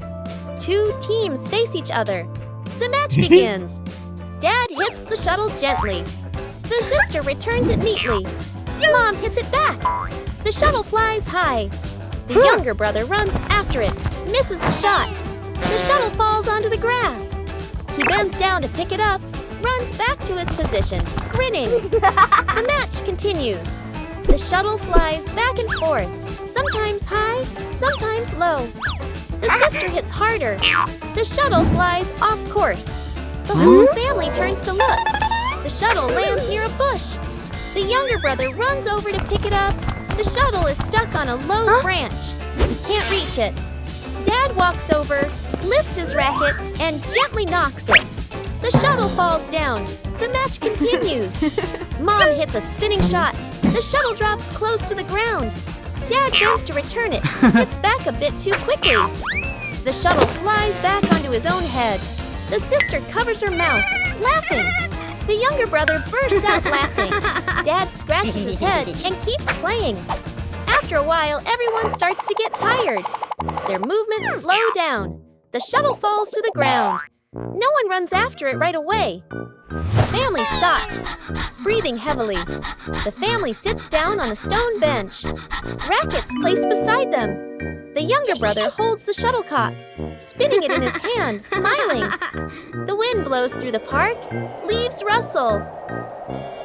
Two teams face each other. The match begins. Dad hits the shuttle gently. The sister returns it neatly. Mom hits it back. The shuttle flies high. The younger brother runs after it, misses the shot. The shuttle falls onto the grass. He bends down to pick it up, runs back to his position, grinning. The match continues. The shuttle flies back and forth, sometimes high, sometimes low. The sister hits harder. The shuttle flies off course. The whole family turns to look. The shuttle lands near a bush. The younger brother runs over to pick it up. The shuttle is stuck on a low branch. He can't reach it. Dad walks over, lifts his racket, and gently knocks it. The shuttle falls down. The match continues. Mom hits a spinning shot. The shuttle drops close to the ground. Dad bends to return it, hits back a bit too quickly. The shuttle flies back onto his own head. The sister covers her mouth, laughing. The younger brother bursts out laughing. Dad scratches his head and keeps playing. After a while, everyone starts to get tired. Their movements slow down. The shuttle falls to the ground. No one runs after it right away. The family stops, breathing heavily. The family sits down on a stone bench. Rackets placed beside them. The younger brother holds the shuttlecock, spinning it in his hand, smiling. The wind blows through the park, leaves rustle.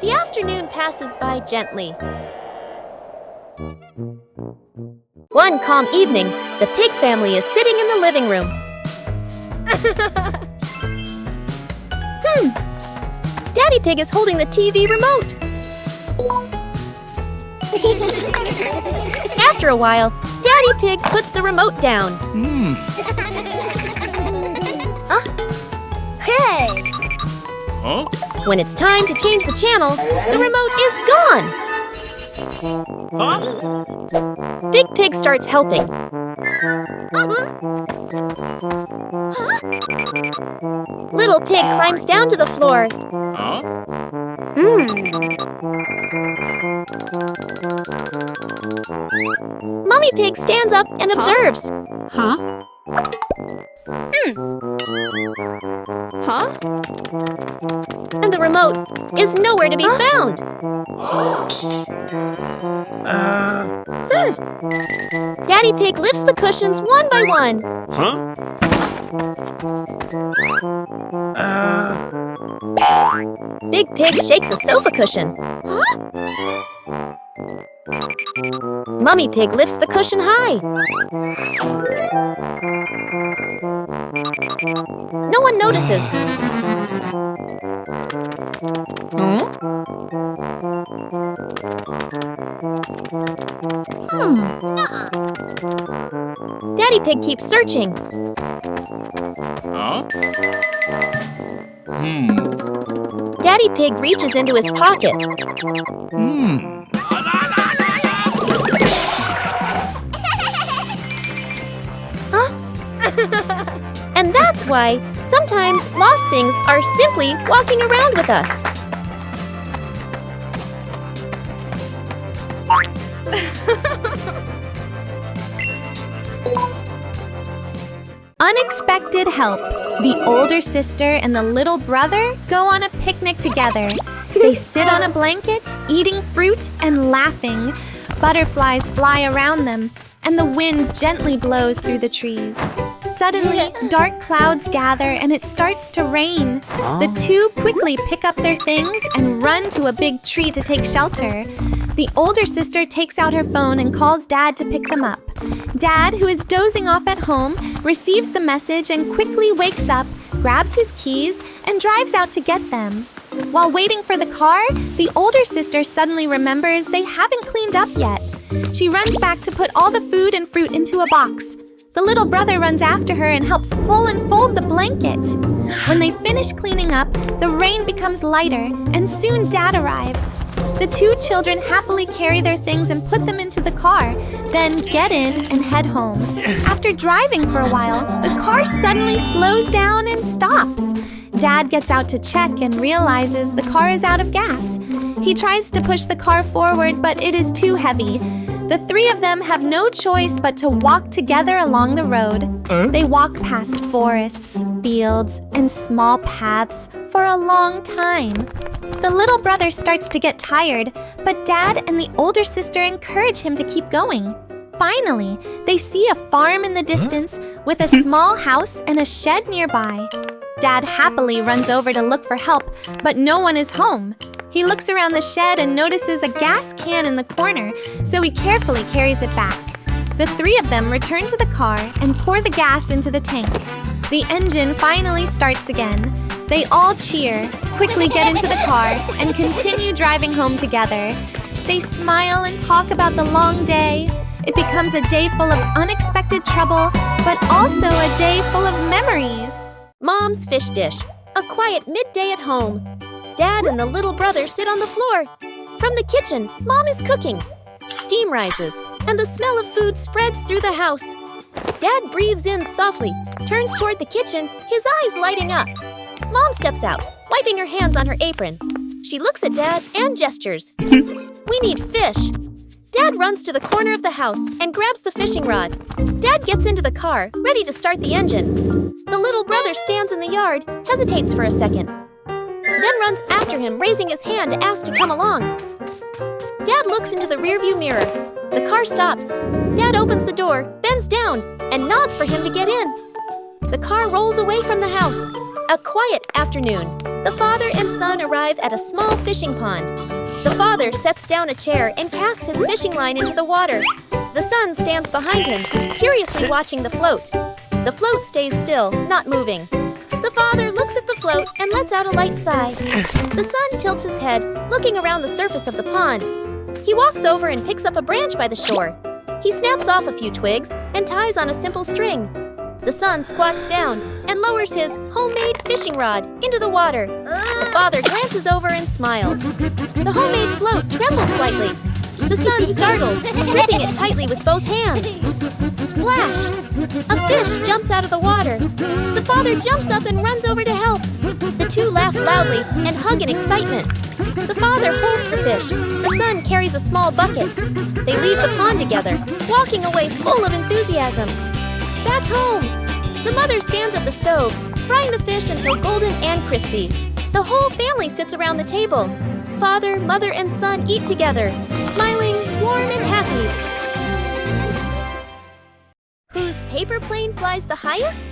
The afternoon passes by gently. One calm evening, the pig family is sitting in the living room. Daddy Pig is holding the TV remote. After a while, Daddy Pig puts the remote down. Hey! When it's time to change the channel, the remote is gone. Big Pig starts helping. Little Pig climbs down to the floor. Mummy Pig stands up and observes. And the remote is nowhere to be found. Daddy Pig lifts the cushions one by one. Big Pig shakes a sofa cushion. Mummy Pig lifts the cushion high. No one notices. Daddy Pig keeps searching. Daddy Pig reaches into his pocket. And that's why sometimes lost things are simply walking around with us. Unexpected help. The older sister and the little brother go on a picnic together. They sit on a blanket, eating fruit and laughing. Butterflies fly around them, and the wind gently blows through the trees. Suddenly, dark clouds gather and it starts to rain. The two quickly pick up their things and run to a big tree to take shelter. The older sister takes out her phone and calls Dad to pick them up. Dad, who is dozing off at home, receives the message and quickly wakes up, grabs his keys, and drives out to get them. While waiting for the car, the older sister suddenly remembers they haven't cleaned up yet. She runs back to put all the food and fruit into a box. The little brother runs after her and helps pull and fold the blanket. When they finish cleaning up, the rain becomes lighter, and soon Dad arrives. The two children happily carry their things and put them into the car, then get in and head home. After driving for a while, the car suddenly slows down and stops. Dad gets out to check and realizes the car is out of gas. He tries to push the car forward, but it is too heavy. The three of them have no choice but to walk together along the road. They walk past forests, fields, and small paths for a long time. The little brother starts to get tired, but Dad and the older sister encourage him to keep going. Finally, they see a farm in the distance with a small house and a shed nearby. Dad happily runs over to look for help, but no one is home. He looks around the shed and notices a gas can in the corner, so he carefully carries it back. The three of them return to the car and pour the gas into the tank. The engine finally starts again. They all cheer, quickly get into the car, and continue driving home together. They smile and talk about the long day. It becomes a day full of unexpected trouble, but also a day full of memories. Mom's fish dish. A quiet midday at home. Dad and the little brother sit on the floor. From the kitchen, Mom is cooking. Steam rises, and the smell of food spreads through the house. Dad breathes in softly, turns toward the kitchen, his eyes lighting up. Mom steps out, wiping her hands on her apron. She looks at Dad and gestures. We need fish. Dad runs to the corner of the house and grabs the fishing rod. Dad gets into the car, ready to start the engine. The little brother stands in the yard, hesitates for a second, then runs after him, raising his hand to ask to come along. Dad looks into the rearview mirror. The car stops. Dad opens the door, bends down, and nods for him to get in. The car rolls away from the house. A quiet afternoon. The father and son arrive at a small fishing pond. The father sets down a chair and casts his fishing line into the water. The son stands behind him, curiously watching the float. The float stays still, not moving. The father looks at the float and lets out a light sigh. The son tilts his head, looking around the surface of the pond. He walks over and picks up a branch by the shore. He snaps off a few twigs and ties on a simple string. The son squats down and lowers his homemade fishing rod into the water. The father glances over and smiles. The homemade float trembles slightly. The son startles, gripping it tightly with both hands. Splash! A fish jumps out of the water. The father jumps up and runs over to help. The two laugh loudly and hug in excitement. The father holds the fish. The son carries a small bucket. They leave the pond together, walking away full of enthusiasm. Back home, the mother stands at the stove, frying the fish until golden and crispy. The whole family sits around the table. Father, mother, and son eat together, smiling, warm and happy. Whose paper plane flies the highest?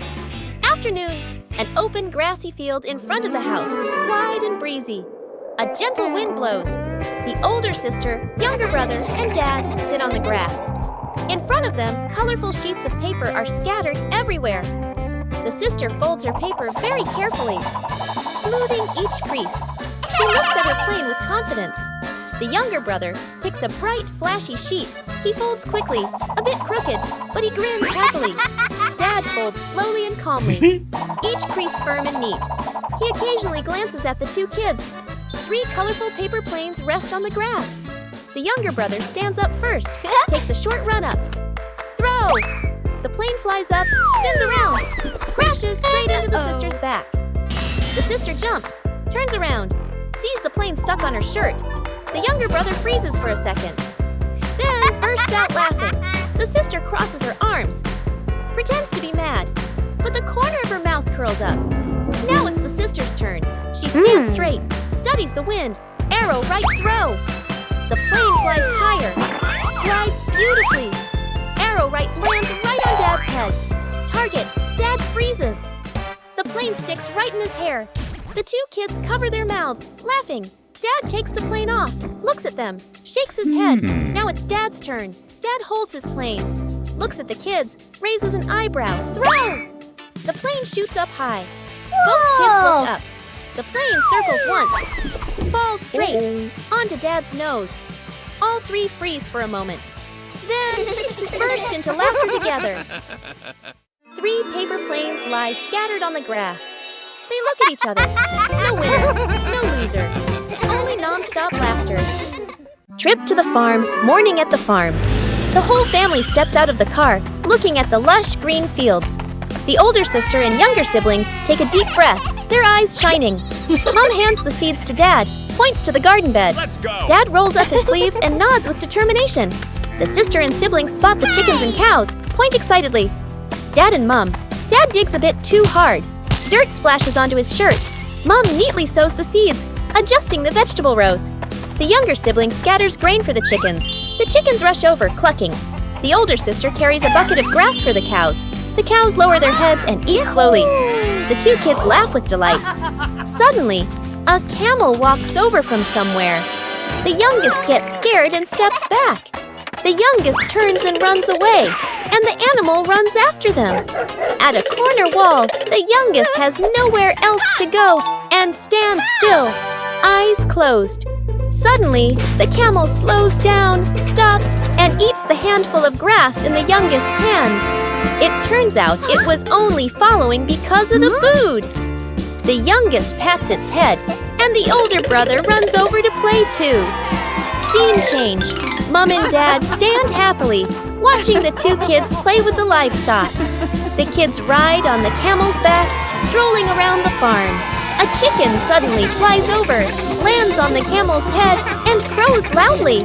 Afternoon, an open grassy field in front of the house, wide and breezy. A gentle wind blows. The older sister, younger brother, and Dad sit on the grass. In front of them, colorful sheets of paper are scattered everywhere. The sister folds her paper very carefully, smoothing each crease. She looks at her plane with confidence. The younger brother picks a bright, flashy sheet. He folds quickly, a bit crooked, but he grins happily. Dad folds slowly and calmly, each crease firm and neat. He occasionally glances at the two kids. 3 colorful paper planes rest on the grass. The younger brother stands up first, takes a short run up. Throw! The plane flies up, spins around, crashes straight into the sister's back. The sister jumps, turns around, sees the plane stuck on her shirt. The younger brother freezes for a second, then bursts out laughing. The sister crosses her arms, pretends to be mad, but the corner of her mouth curls up. Now it's the sister's turn. She stands straight, studies the wind, arrow right throw. The plane flies higher, glides beautifully. Arrow right lands right on Dad's head. Target sticks right in his hair. The two kids cover their mouths, laughing. Dad takes the plane off, looks at them, shakes his head. Now it's Dad's turn. Dad holds his plane, looks at the kids, raises an eyebrow. Throw! The plane shoots up high. Both kids look up. The plane circles once, falls straight onto Dad's nose. All three freeze for a moment, then burst into laughter together. 3 paper planes lie scattered on the grass. They look at each other. No winner, no loser, only non-stop laughter. Trip to the farm, morning at the farm. The whole family steps out of the car, looking at the lush green fields. The older sister and younger sibling take a deep breath, their eyes shining. Mom hands the seeds to Dad, points to the garden bed. Let's go. Dad rolls up his sleeves and nods with determination. The sister and sibling spot the chickens and cows, point excitedly. Dad and Mom. Dad digs a bit too hard. Dirt splashes onto his shirt. Mom neatly sows the seeds, adjusting the vegetable rows. The younger sibling scatters grain for the chickens. The chickens rush over, clucking. The older sister carries a bucket of grass for the cows. The cows lower their heads and eat slowly. The two kids laugh with delight. Suddenly, a camel walks over from somewhere. The youngest gets scared and steps back. The youngest turns and runs away, and the animal runs after them. At a corner wall, the youngest has nowhere else to go and stands still, eyes closed. Suddenly, the camel slows down, stops, and eats the handful of grass in the youngest's hand. It turns out it was only following because of the food. The youngest pats its head, and the older brother runs over to play too. Scene change. Mom and Dad stand happily, watching the two kids play with the livestock. The kids ride on the camel's back, strolling around the farm. A chicken suddenly flies over, lands on the camel's head, and crows loudly.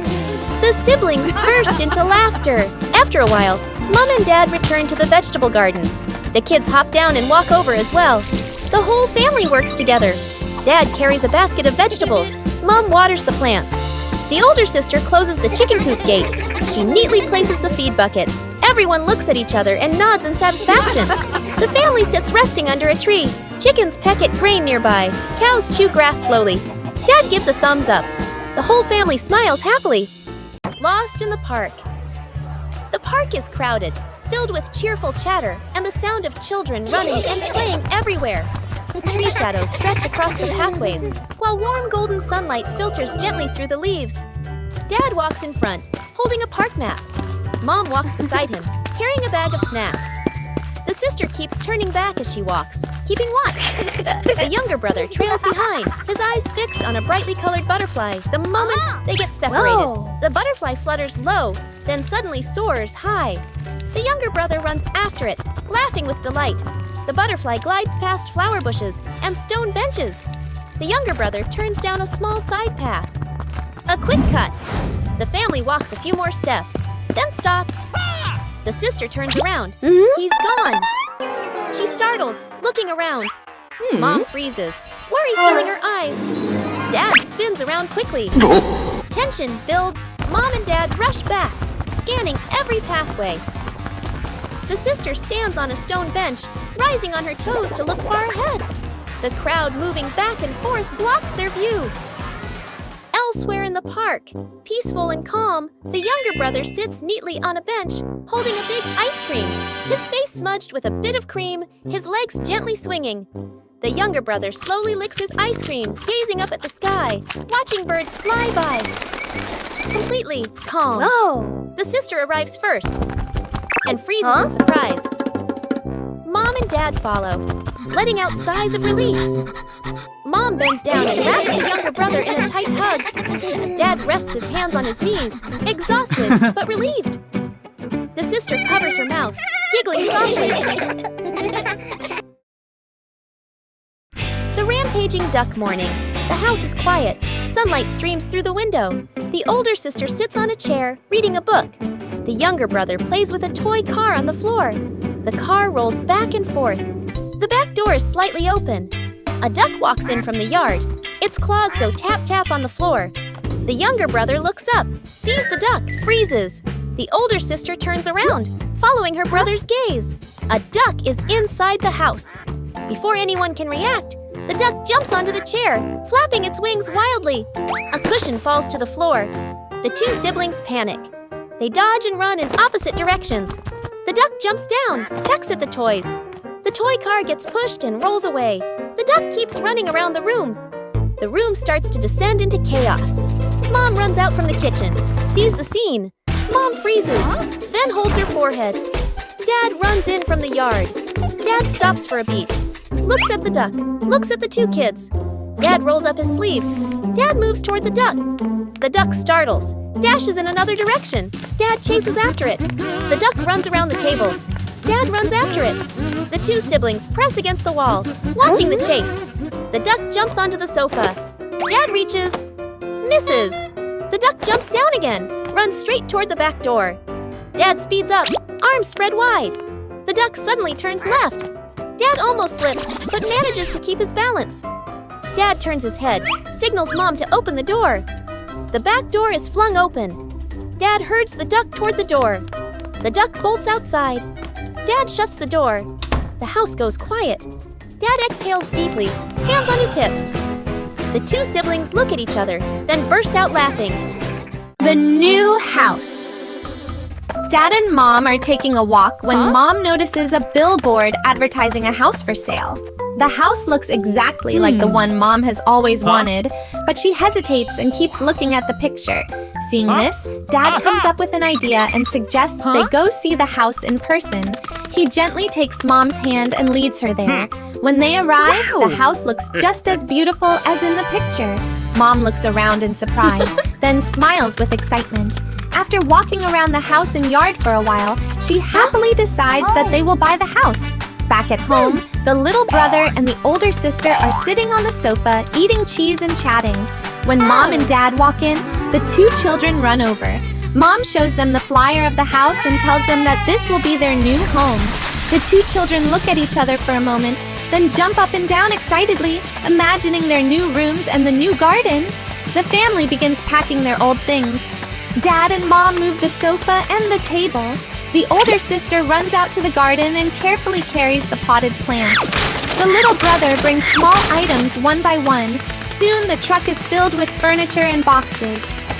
The siblings burst into laughter. After a while, Mom and Dad return to the vegetable garden. The kids hop down and walk over as well. The whole family works together. Dad carries a basket of vegetables. Mom waters the plants. The older sister closes the chicken coop gate. She neatly places the feed bucket. Everyone looks at each other and nods in satisfaction. The family sits resting under a tree. Chickens peck at grain nearby. Cows chew grass slowly. Dad gives a thumbs up. The whole family smiles happily. Lost in the park. The park is crowded, filled with cheerful chatter and the sound of children running and playing everywhere. Tree shadows stretch across the pathways, while warm golden sunlight filters gently through the leaves. Dad walks in front, holding a park map. Mom walks beside him, carrying a bag of snacks. The sister keeps turning back as she walks, keeping watch. The younger brother trails behind, his eyes fixed on a brightly colored butterfly the moment they get separated. Whoa. The butterfly flutters low, then suddenly soars high. The younger brother runs after it, laughing with delight. The butterfly glides past flower bushes and stone benches. The younger brother turns down a small side path. A quick cut. The family walks a few more steps, then stops. The sister turns around. He's gone. She startles, looking around. Mom freezes, worry filling her eyes. Dad spins around quickly. Tension builds. Mom and Dad rush back, scanning every pathway. The sister stands on a stone bench, rising on her toes to look far ahead. The crowd moving back and forth blocks their view. Elsewhere in the park, peaceful and calm, the younger brother sits neatly on a bench, holding a big ice cream, his face smudged with a bit of cream, his legs gently swinging. The younger brother slowly licks his ice cream, gazing up at the sky, watching birds fly by. Completely calm. Whoa! The sister arrives first and freezes in surprise. Mom and Dad follow, letting out sighs of relief. Mom bends down and wraps the younger brother in a tight hug. Dad rests his hands on his knees, exhausted but relieved. The sister covers her mouth, giggling softly. The rampaging duck morning. The house is quiet. Sunlight streams through the window. The older sister sits on a chair, reading a book. The younger brother plays with a toy car on the floor. The car rolls back and forth. The back door is slightly open. A duck walks in from the yard. Its claws go tap-tap on the floor. The younger brother looks up, sees the duck, freezes. The older sister turns around, following her brother's gaze. A duck is inside the house. Before anyone can react, the duck jumps onto the chair, flapping its wings wildly. A cushion falls to the floor. The two siblings panic. They dodge and run in opposite directions. The duck jumps down, pecks at the toys. The toy car gets pushed and rolls away. The duck keeps running around the room. The room starts to descend into chaos. Mom runs out from the kitchen, sees the scene. Mom freezes, then holds her forehead. Dad runs in from the yard. Dad stops for a beat, looks at the duck, looks at the two kids. Dad rolls up his sleeves. Dad moves toward the duck. The duck startles, dashes in another direction. Dad chases after it. The duck runs around the table. Dad runs after it. The two siblings press against the wall, watching the chase. The duck jumps onto the sofa. Dad reaches, misses. The duck jumps down again, runs straight toward the back door. Dad speeds up, arms spread wide. The duck suddenly turns left. Dad almost slips, but manages to keep his balance. Dad turns his head, signals Mom to open the door. The back door is flung open. Dad herds the duck toward the door. The duck bolts outside. Dad shuts the door. The house goes quiet. Dad exhales deeply, hands on his hips. The two siblings look at each other, then burst out laughing. The new house. Dad and Mom are taking a walk when Mom notices a billboard advertising a house for sale. The house looks exactly like the one Mom has always wanted, but she hesitates and keeps looking at the picture. Seeing this, Dad comes up with an idea and suggests they go see the house in person. He gently takes Mom's hand and leads her there. When they arrive, the house looks just as beautiful as in the picture. Mom looks around in surprise, then smiles with excitement. After walking around the house and yard for a while, she happily decides that they will buy the house. Back at home, the little brother and the older sister are sitting on the sofa, eating cheese and chatting. When Mom and Dad walk in, the two children run over. Mom shows them the flyer of the house and tells them that this will be their new home. The two children look at each other for a moment, then jump up and down excitedly, imagining their new rooms and the new garden. The family begins packing their old things. Dad and Mom move the sofa and the table. The older sister runs out to the garden and carefully carries the potted plants. The little brother brings small items one by one. Soon the truck is filled with furniture and boxes.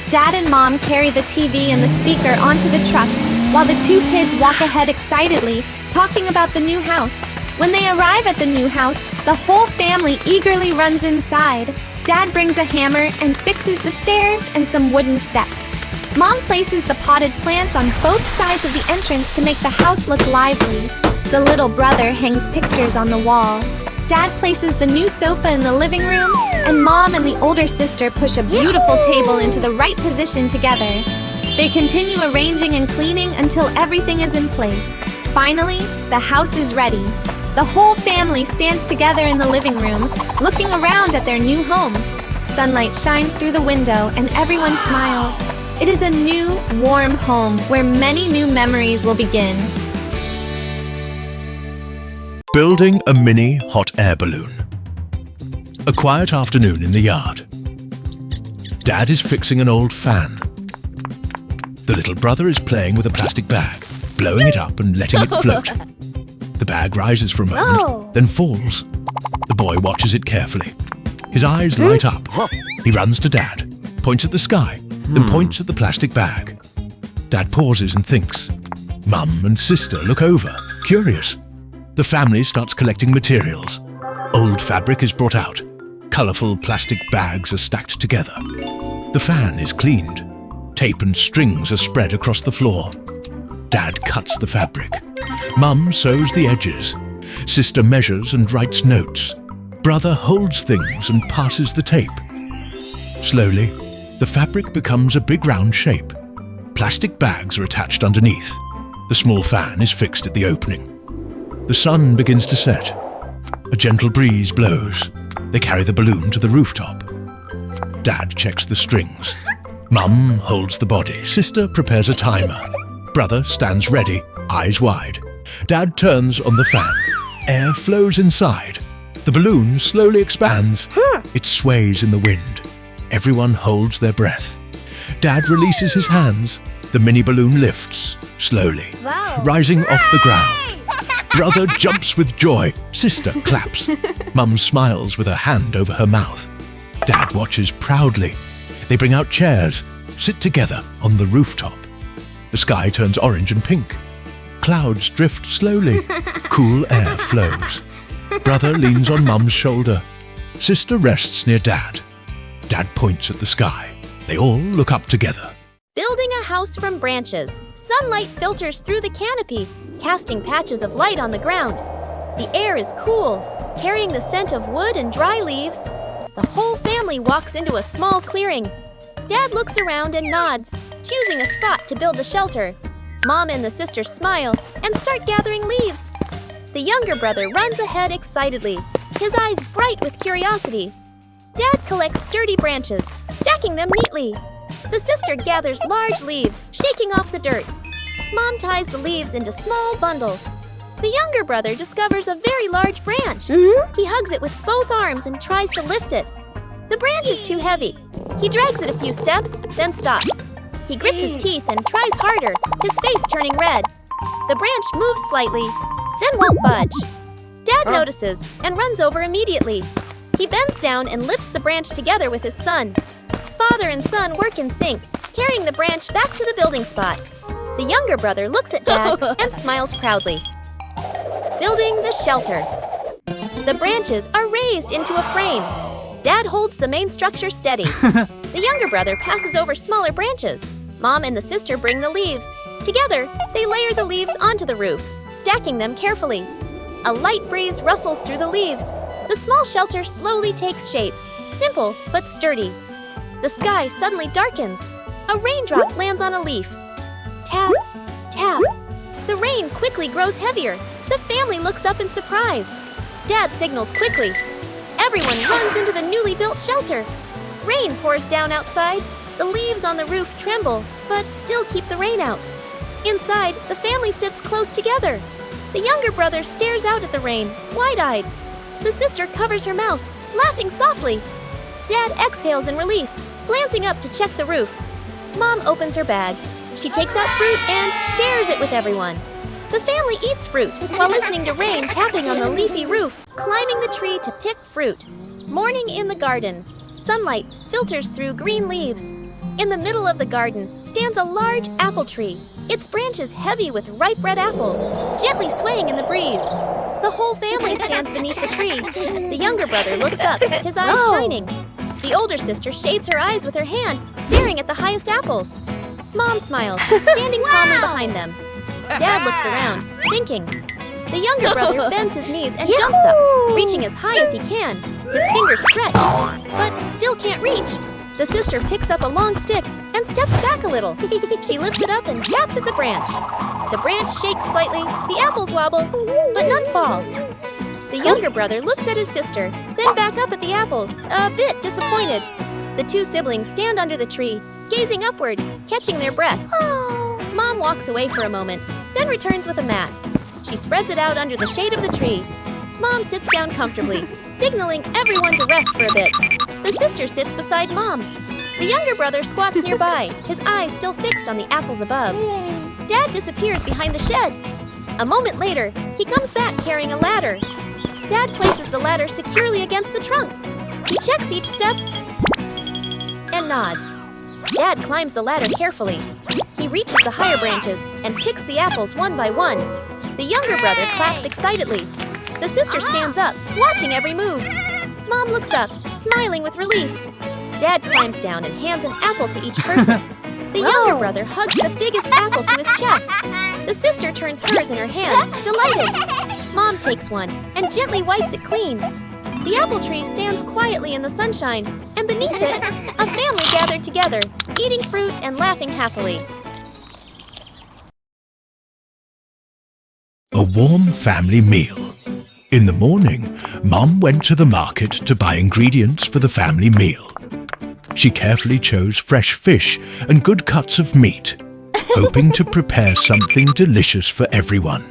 Dad and Mom carry the TV and the speaker onto the truck, while the two kids walk ahead excitedly, talking about the new house. When they arrive at the new house, the whole family eagerly runs inside. Dad brings a hammer and fixes the stairs and some wooden steps. Mom places the potted plants on both sides of the entrance to make the house look lively. The little brother hangs pictures on the wall. Dad places the new sofa in the living room, and Mom and the older sister push a beautiful table into the right position together. They continue arranging and cleaning until everything is in place. Finally, the house is ready. The whole family stands together in the living room, looking around at their new home. Sunlight shines through the window and everyone smiles. It is a new, warm home where many new memories will begin. Building a mini hot air balloon. A quiet afternoon in the yard. Dad is fixing an old fan. The little brother is playing with a plastic bag, blowing it up and letting it float. The bag rises for a moment, then falls. The boy watches it carefully. His eyes light up. He runs to Dad, points at the sky, then points at the plastic bag. Dad pauses and thinks. Mum and sister look over, curious. The family starts collecting materials. Old fabric is brought out. Colourful plastic bags are stacked together. The fan is cleaned. Tape and strings are spread across the floor. Dad cuts the fabric. Mum sews the edges. Sister measures and writes notes. Brother holds things and passes the tape. Slowly, the fabric becomes a big round shape. Plastic bags are attached underneath. The small fan is fixed at the opening. The sun begins to set. A gentle breeze blows. They carry the balloon to the rooftop. Dad checks the strings. Mum holds the body. Sister prepares a timer. Brother stands ready, eyes wide. Dad turns on the fan. Air flows inside. The balloon slowly expands. It sways in the wind. Everyone holds their breath. Dad releases his hands. The mini balloon lifts, slowly, rising off the ground. Brother jumps with joy. Sister claps. Mum smiles with her hand over her mouth. Dad watches proudly. They bring out chairs, sit together on the rooftop. The sky turns orange and pink. Clouds drift slowly. Cool air flows. Brother leans on Mum's shoulder. Sister rests near Dad. Dad points at the sky. They all look up together. Building a house from branches, sunlight filters through the canopy, casting patches of light on the ground. The air is cool, carrying the scent of wood and dry leaves. The whole family walks into a small clearing. Dad looks around and nods, choosing a spot to build the shelter. Mom and the sisters smile and start gathering leaves. The younger brother runs ahead excitedly, his eyes bright with curiosity. Dad collects sturdy branches, stacking them neatly. The sister gathers large leaves, shaking off the dirt. Mom ties the leaves into small bundles. The younger brother discovers a very large branch. He hugs it with both arms and tries to lift it. The branch is too heavy. He drags it a few steps, then stops. He grits his teeth and tries harder, his face turning red. The branch moves slightly, then won't budge. Dad notices and runs over immediately. He bends down and lifts the branch together with his son. Father and son work in sync, carrying the branch back to the building spot. The younger brother looks at Dad and smiles proudly. Building the shelter. The branches are raised into a frame. Dad holds the main structure steady. The younger brother passes over smaller branches. Mom and the sister bring the leaves. Together, they layer the leaves onto the roof, stacking them carefully. A light breeze rustles through the leaves. The small shelter slowly takes shape, simple but sturdy. The sky suddenly darkens. A raindrop lands on a leaf. Tap, tap. The rain quickly grows heavier. The family looks up in surprise. Dad signals quickly. Everyone runs into the newly built shelter. Rain pours down outside. The leaves on the roof tremble, but still keep the rain out. Inside, the family sits close together. The younger brother stares out at the rain, wide-eyed. The sister covers her mouth, laughing softly. Dad exhales in relief, glancing up to check the roof. Mom opens her bag. She takes out fruit and shares it with everyone. The family eats fruit while listening to rain tapping on the leafy roof, climbing the tree to pick fruit. Morning in the garden. Sunlight filters through green leaves. In the middle of the garden stands a large apple tree, its branches heavy with ripe red apples, gently swaying in the breeze. The whole family stands beneath the tree. The younger brother looks up, his eyes shining. The older sister shades her eyes with her hand, staring at the highest apples. Mom smiles, standing calmly behind them. Dad looks around, thinking. The younger brother bends his knees and jumps up, reaching as high as he can. His fingers stretch, but still can't reach. The sister picks up a long stick and steps back a little. She lifts it up and taps at the branch. The branch shakes slightly, the apples wobble, but none fall. The younger brother looks at his sister, then back up at the apples, a bit disappointed. The two siblings stand under the tree, gazing upward, catching their breath. Mom walks away for a moment, then returns with a mat. She spreads it out under the shade of the tree. Mom sits down comfortably, signaling everyone to rest for a bit. The sister sits beside Mom. The younger brother squats nearby, his eyes still fixed on the apples above. Dad disappears behind the shed. A moment later, he comes back carrying a ladder. Dad places the ladder securely against the trunk. He checks each step and nods. Dad climbs the ladder carefully. He reaches the higher branches and picks the apples one by one. The younger brother claps excitedly. The sister stands up, watching every move. Mom looks up, smiling with relief. Dad climbs down and hands an apple to each person. The younger brother hugs the biggest apple to his chest. The sister turns hers in her hand, delighted. Mom takes one and gently wipes it clean. The apple tree stands quietly in the sunshine, and beneath it, a family gathered together, eating fruit and laughing happily. A warm family meal. In the morning, Mom went to the market to buy ingredients for the family meal. She carefully chose fresh fish and good cuts of meat, hoping to prepare something delicious for everyone.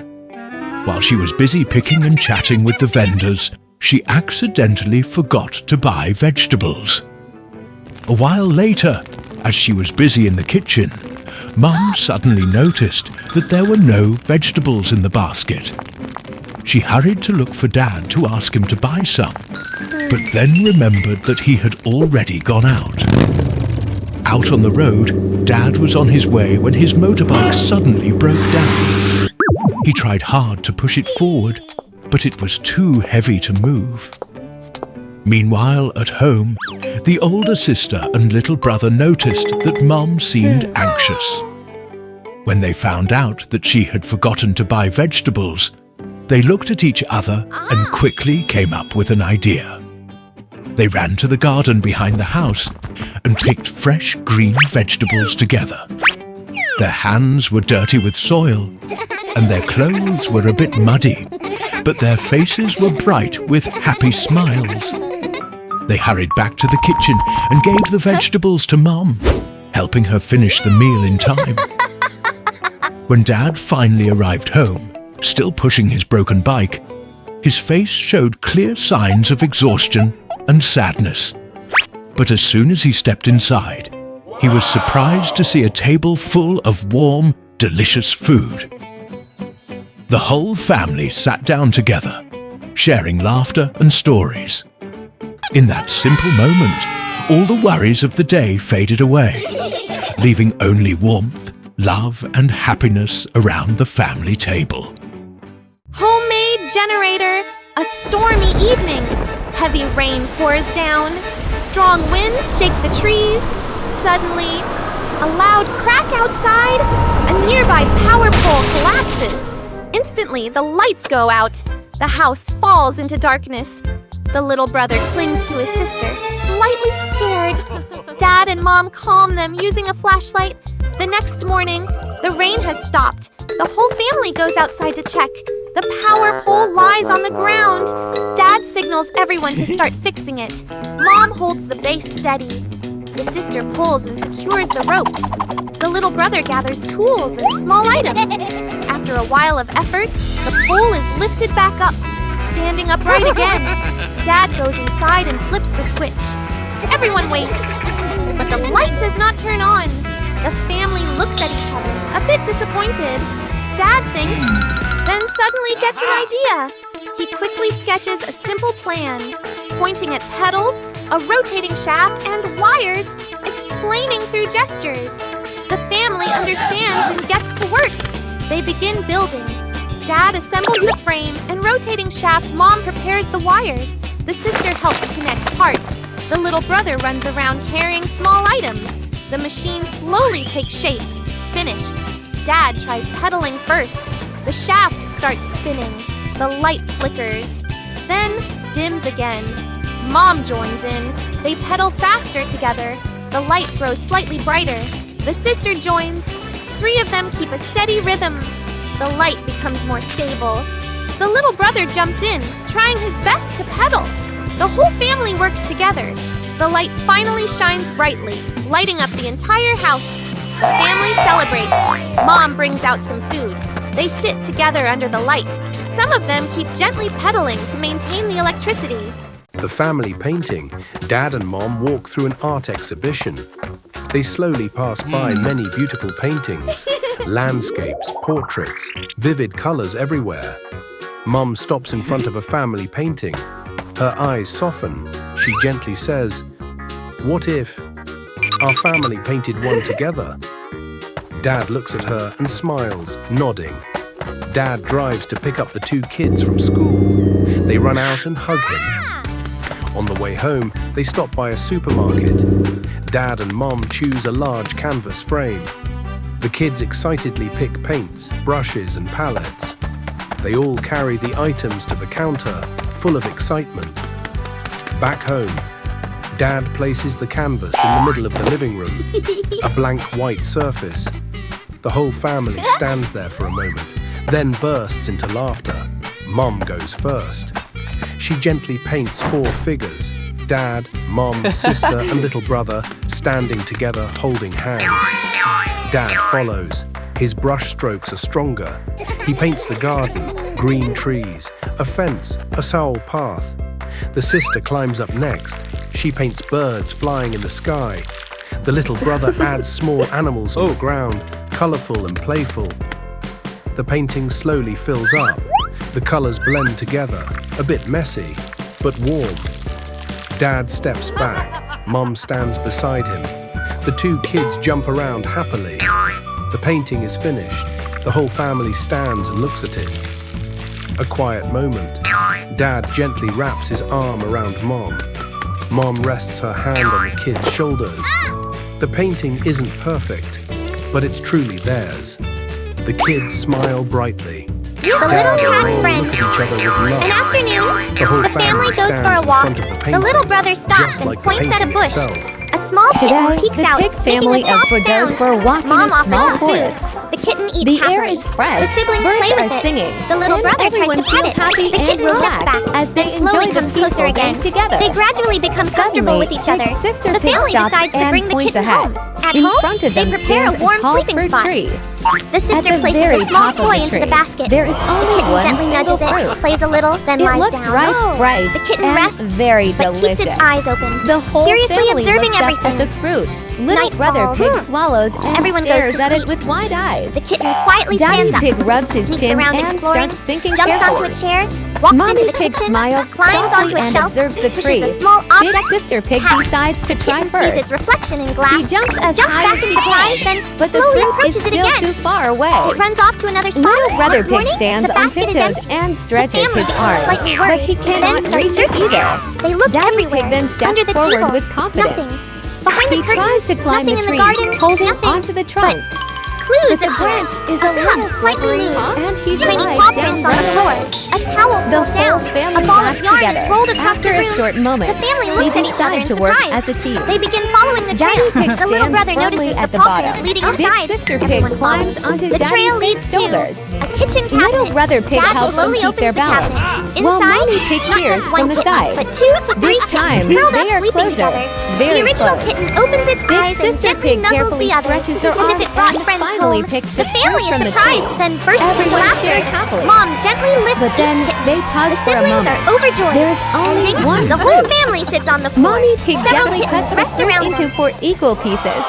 While she was busy picking and chatting with the vendors, she accidentally forgot to buy vegetables. A while later, as she was busy in the kitchen, Mum suddenly noticed that there were no vegetables in the basket. She hurried to look for Dad to ask him to buy some, but then remembered that he had already gone out. Out on the road, Dad was on his way when his motorbike suddenly broke down. He tried hard to push it forward, but it was too heavy to move. Meanwhile, at home, the older sister and little brother noticed that Mom seemed anxious. When they found out that she had forgotten to buy vegetables, they looked at each other and quickly came up with an idea. They ran to the garden behind the house and picked fresh green vegetables together. Their hands were dirty with soil and their clothes were a bit muddy, but their faces were bright with happy smiles. They hurried back to the kitchen and gave the vegetables to Mom, helping her finish the meal in time. When Dad finally arrived home, still pushing his broken bike, his face showed clear signs of exhaustion and sadness. But as soon as he stepped inside, he was surprised to see a table full of warm, delicious food. The whole family sat down together, sharing laughter and stories. In that simple moment, all the worries of the day faded away, leaving only warmth, love, and happiness around the family table. Homemade generator, a stormy evening. Heavy rain pours down, strong winds shake the trees. Suddenly, a loud crack outside, a nearby power pole collapses. Instantly, the lights go out. The house falls into darkness. The little brother clings to his sister, slightly scared. Dad and Mom calm them using a flashlight. The next morning, the rain has stopped. The whole family goes outside to check. The power pole lies on the ground. Dad signals everyone to start fixing it. Mom holds the base steady. The sister pulls and secures the ropes. The little brother gathers tools and small items. After a while of effort, the pole is lifted back up, standing upright again. Dad goes inside and flips the switch. Everyone waits, but the light does not turn on. The family looks at each other, a bit disappointed. Dad thinks, then suddenly gets an idea. He quickly sketches a simple plan, pointing at pedals, a rotating shaft, and wires, explaining through gestures. The family understands and gets to work. They begin building. Dad assembles the frame and rotating shaft. Mom prepares the wires. The sister helps connect parts. The little brother runs around carrying small items. The machine slowly takes shape. Finished. Dad tries pedaling first. The shaft starts spinning. The light flickers. Then dims again. Mom joins in. They pedal faster together. The light grows slightly brighter. The sister joins. 3 of them keep a steady rhythm. The light becomes more stable. The little brother jumps in, trying his best to pedal. The whole family works together. The light finally shines brightly, lighting up the entire house. The family celebrates. Mom brings out some food. They sit together under the light. Some of them keep gently pedaling to maintain the electricity. The family painting, Dad and Mom walk through an art exhibition. They slowly pass by many beautiful paintings, landscapes, portraits, vivid colors everywhere. Mom stops in front of a family painting. Her eyes soften. She gently says, "What if our family painted one together?" Dad looks at her and smiles, nodding. Dad drives to pick up the 2 kids from school. They run out and hug him. On the way home, they stop by a supermarket. Dad and Mom choose a large canvas frame. The kids excitedly pick paints, brushes, and palettes. They all carry the items to the counter, full of excitement. Back home, Dad places the canvas in the middle of the living room, a blank white surface. The whole family stands there for a moment, then bursts into laughter. Mom goes first. She gently paints 4 figures, Dad, Mom, sister, and little brother standing together holding hands. Dad follows. His brush strokes are stronger. He paints the garden, green trees, a fence, a sowl path. The sister climbs up next. She paints birds flying in the sky. The little brother adds small animals on the ground, colorful and playful. The painting slowly fills up. The colors blend together, a bit messy, but warm. Dad steps back. Mom stands beside him. The two kids jump around happily. The painting is finished. The whole family stands and looks at it. A quiet moment. Dad gently wraps his arm around Mom. Mom rests her hand on the kids' shoulders. The painting isn't perfect, but it's truly theirs. The kids smile brightly. The little Dad and cat Mom friend. look at each other with love. An afternoon, The whole the family goes for stands a in walk. front of the The painting, little brother stops just and like the points at a painting bush. itself. A small kitten Today, peeks the out, pig family making a of soft Foot goes sound. for a walk in Mom a offers small some forest. food. The kitten eats The happily. air is fresh. The siblings Birds play are with it. singing. The little And brother tries everyone to pet feels it. happy The and kitten steps relaxed back, as they then slowly enjoy the comes closer peaceful again. day together. They gradually become comfortable with each other. Big Sister The Pig family stops decides to and bring the points kitten ahead. home. At In home, front of they them prepare a stands warm tall sleeping fruit spot. tree. The At sister the places very a small top of toy the into tree, the basket. there is The only kitten one gently nudges single it, fruit. plays a little, then It lies looks down. ripe, bright, The kitten and rests, very but keeps delicious. its eyes open, The whole curiously family observing looks everything. up at the fruit. Little Night brother falls. pig swallows and Everyone goes stares to at it sleep. with wide eyes. The kitten quietly Daddy stands up, pig rubs his sneaks chin around and exploring, starts thinking jumps carefully. onto a chair, walks Mommy into the pig kitchen, smiles climbs onto softly a and shelf, observes the pushes tree. a small Big object, sister pig tap. decides to try Kitten sees its first. reflection in glass, She jumps as jumps high back as in she surprise, can, then but the slowly fruit is approaches it still again. too far away. It runs off to another spot. Little brother Next pig morning, stands the on basket is tiptoes empty. and The stretches family his becomes arms, slightly but worried, he then cannot starts reach it searching. either. They look Daddy everywhere, pig then steps under the forward table, with confidence. nothing. Behind He the curtains, tries to climb nothing the in tree, the garden, holding nothing. onto the trunk. Clues But the appear. branch is A a cup little slightly slippery, moved, and he tiny slides paw down prints on the floor. rapidly. A towel The pulled down. whole family A ball laughs of yarn together. is rolled across After the a room. short moment, The family they looks at each other decide in to work surprise. as a team. They begin following the trail. Daddy pig The little stands brother firmly notices at the the paw prints bottom. leading Big inside. sister pig Everyone climbs follows. onto The Daddy trail pig's leads to shoulders. a kitchen cabinet. Little brother pig Dad helps them slowly keep opens their the balance, cabinet. while Inside, Mommy pig not cheers just one from the kitten, side. but 2 to 3 This time, kittens curled they up are sleeping closer, together. very The original close. kitten opens its Big eyes and sister gently pig nuzzles carefully the other, stretches her as if arms it brought and friends finally home. picks The the family fruit is from the surprised, tree. then bursts into Everyone laughter. cheers happily. Mom gently lifts But then each kitten. they pause The for a siblings moment. are overjoyed. There is only Ending, one the whole fruit. family sits on the floor. Mommy pig Several gently kittens cuts the rest fruit around into them. 4 equal pieces.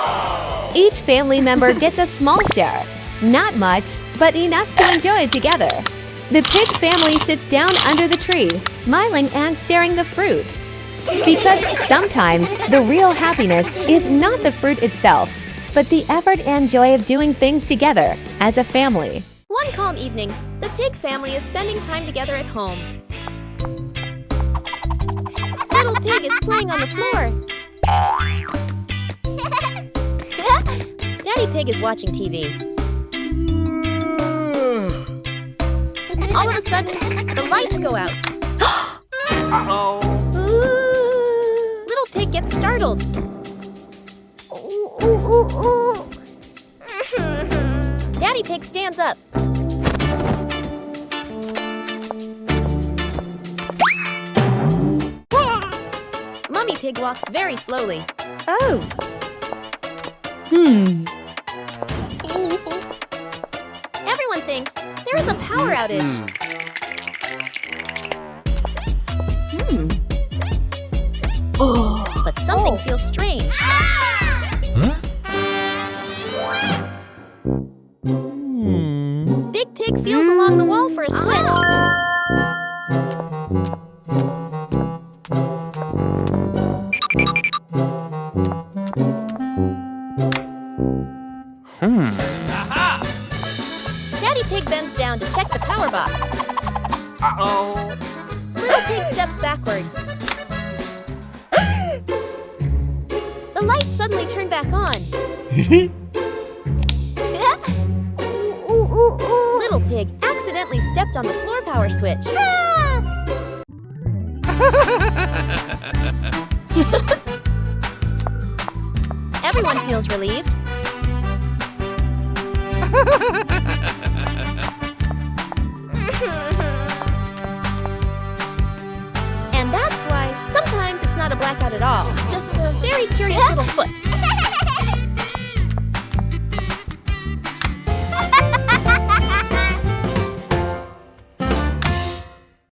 Each family member gets a small share. Not much, but enough to enjoy together. The pig family sits down under the tree, smiling and sharing the fruit. Because sometimes the real happiness is not the fruit itself, but the effort and joy of doing things together as a family. One calm evening, the pig family is spending time together at home. Little Pig is playing on the floor. Daddy Pig is watching TV. All of a sudden, the lights go out. Little Pig gets startled. Daddy Pig stands up. Mummy Pig walks very slowly. Oh. Everyone thinks there is a power outage. But something feels strange. Big Pig feels along the wall for a switch. Daddy Pig bends down to check the power box. Little Pig steps backward. The lights suddenly turn back on. Little Pig accidentally stepped on the floor power switch. Everyone feels relieved. And that's why sometimes it's not a blackout at all, just a very curious little foot.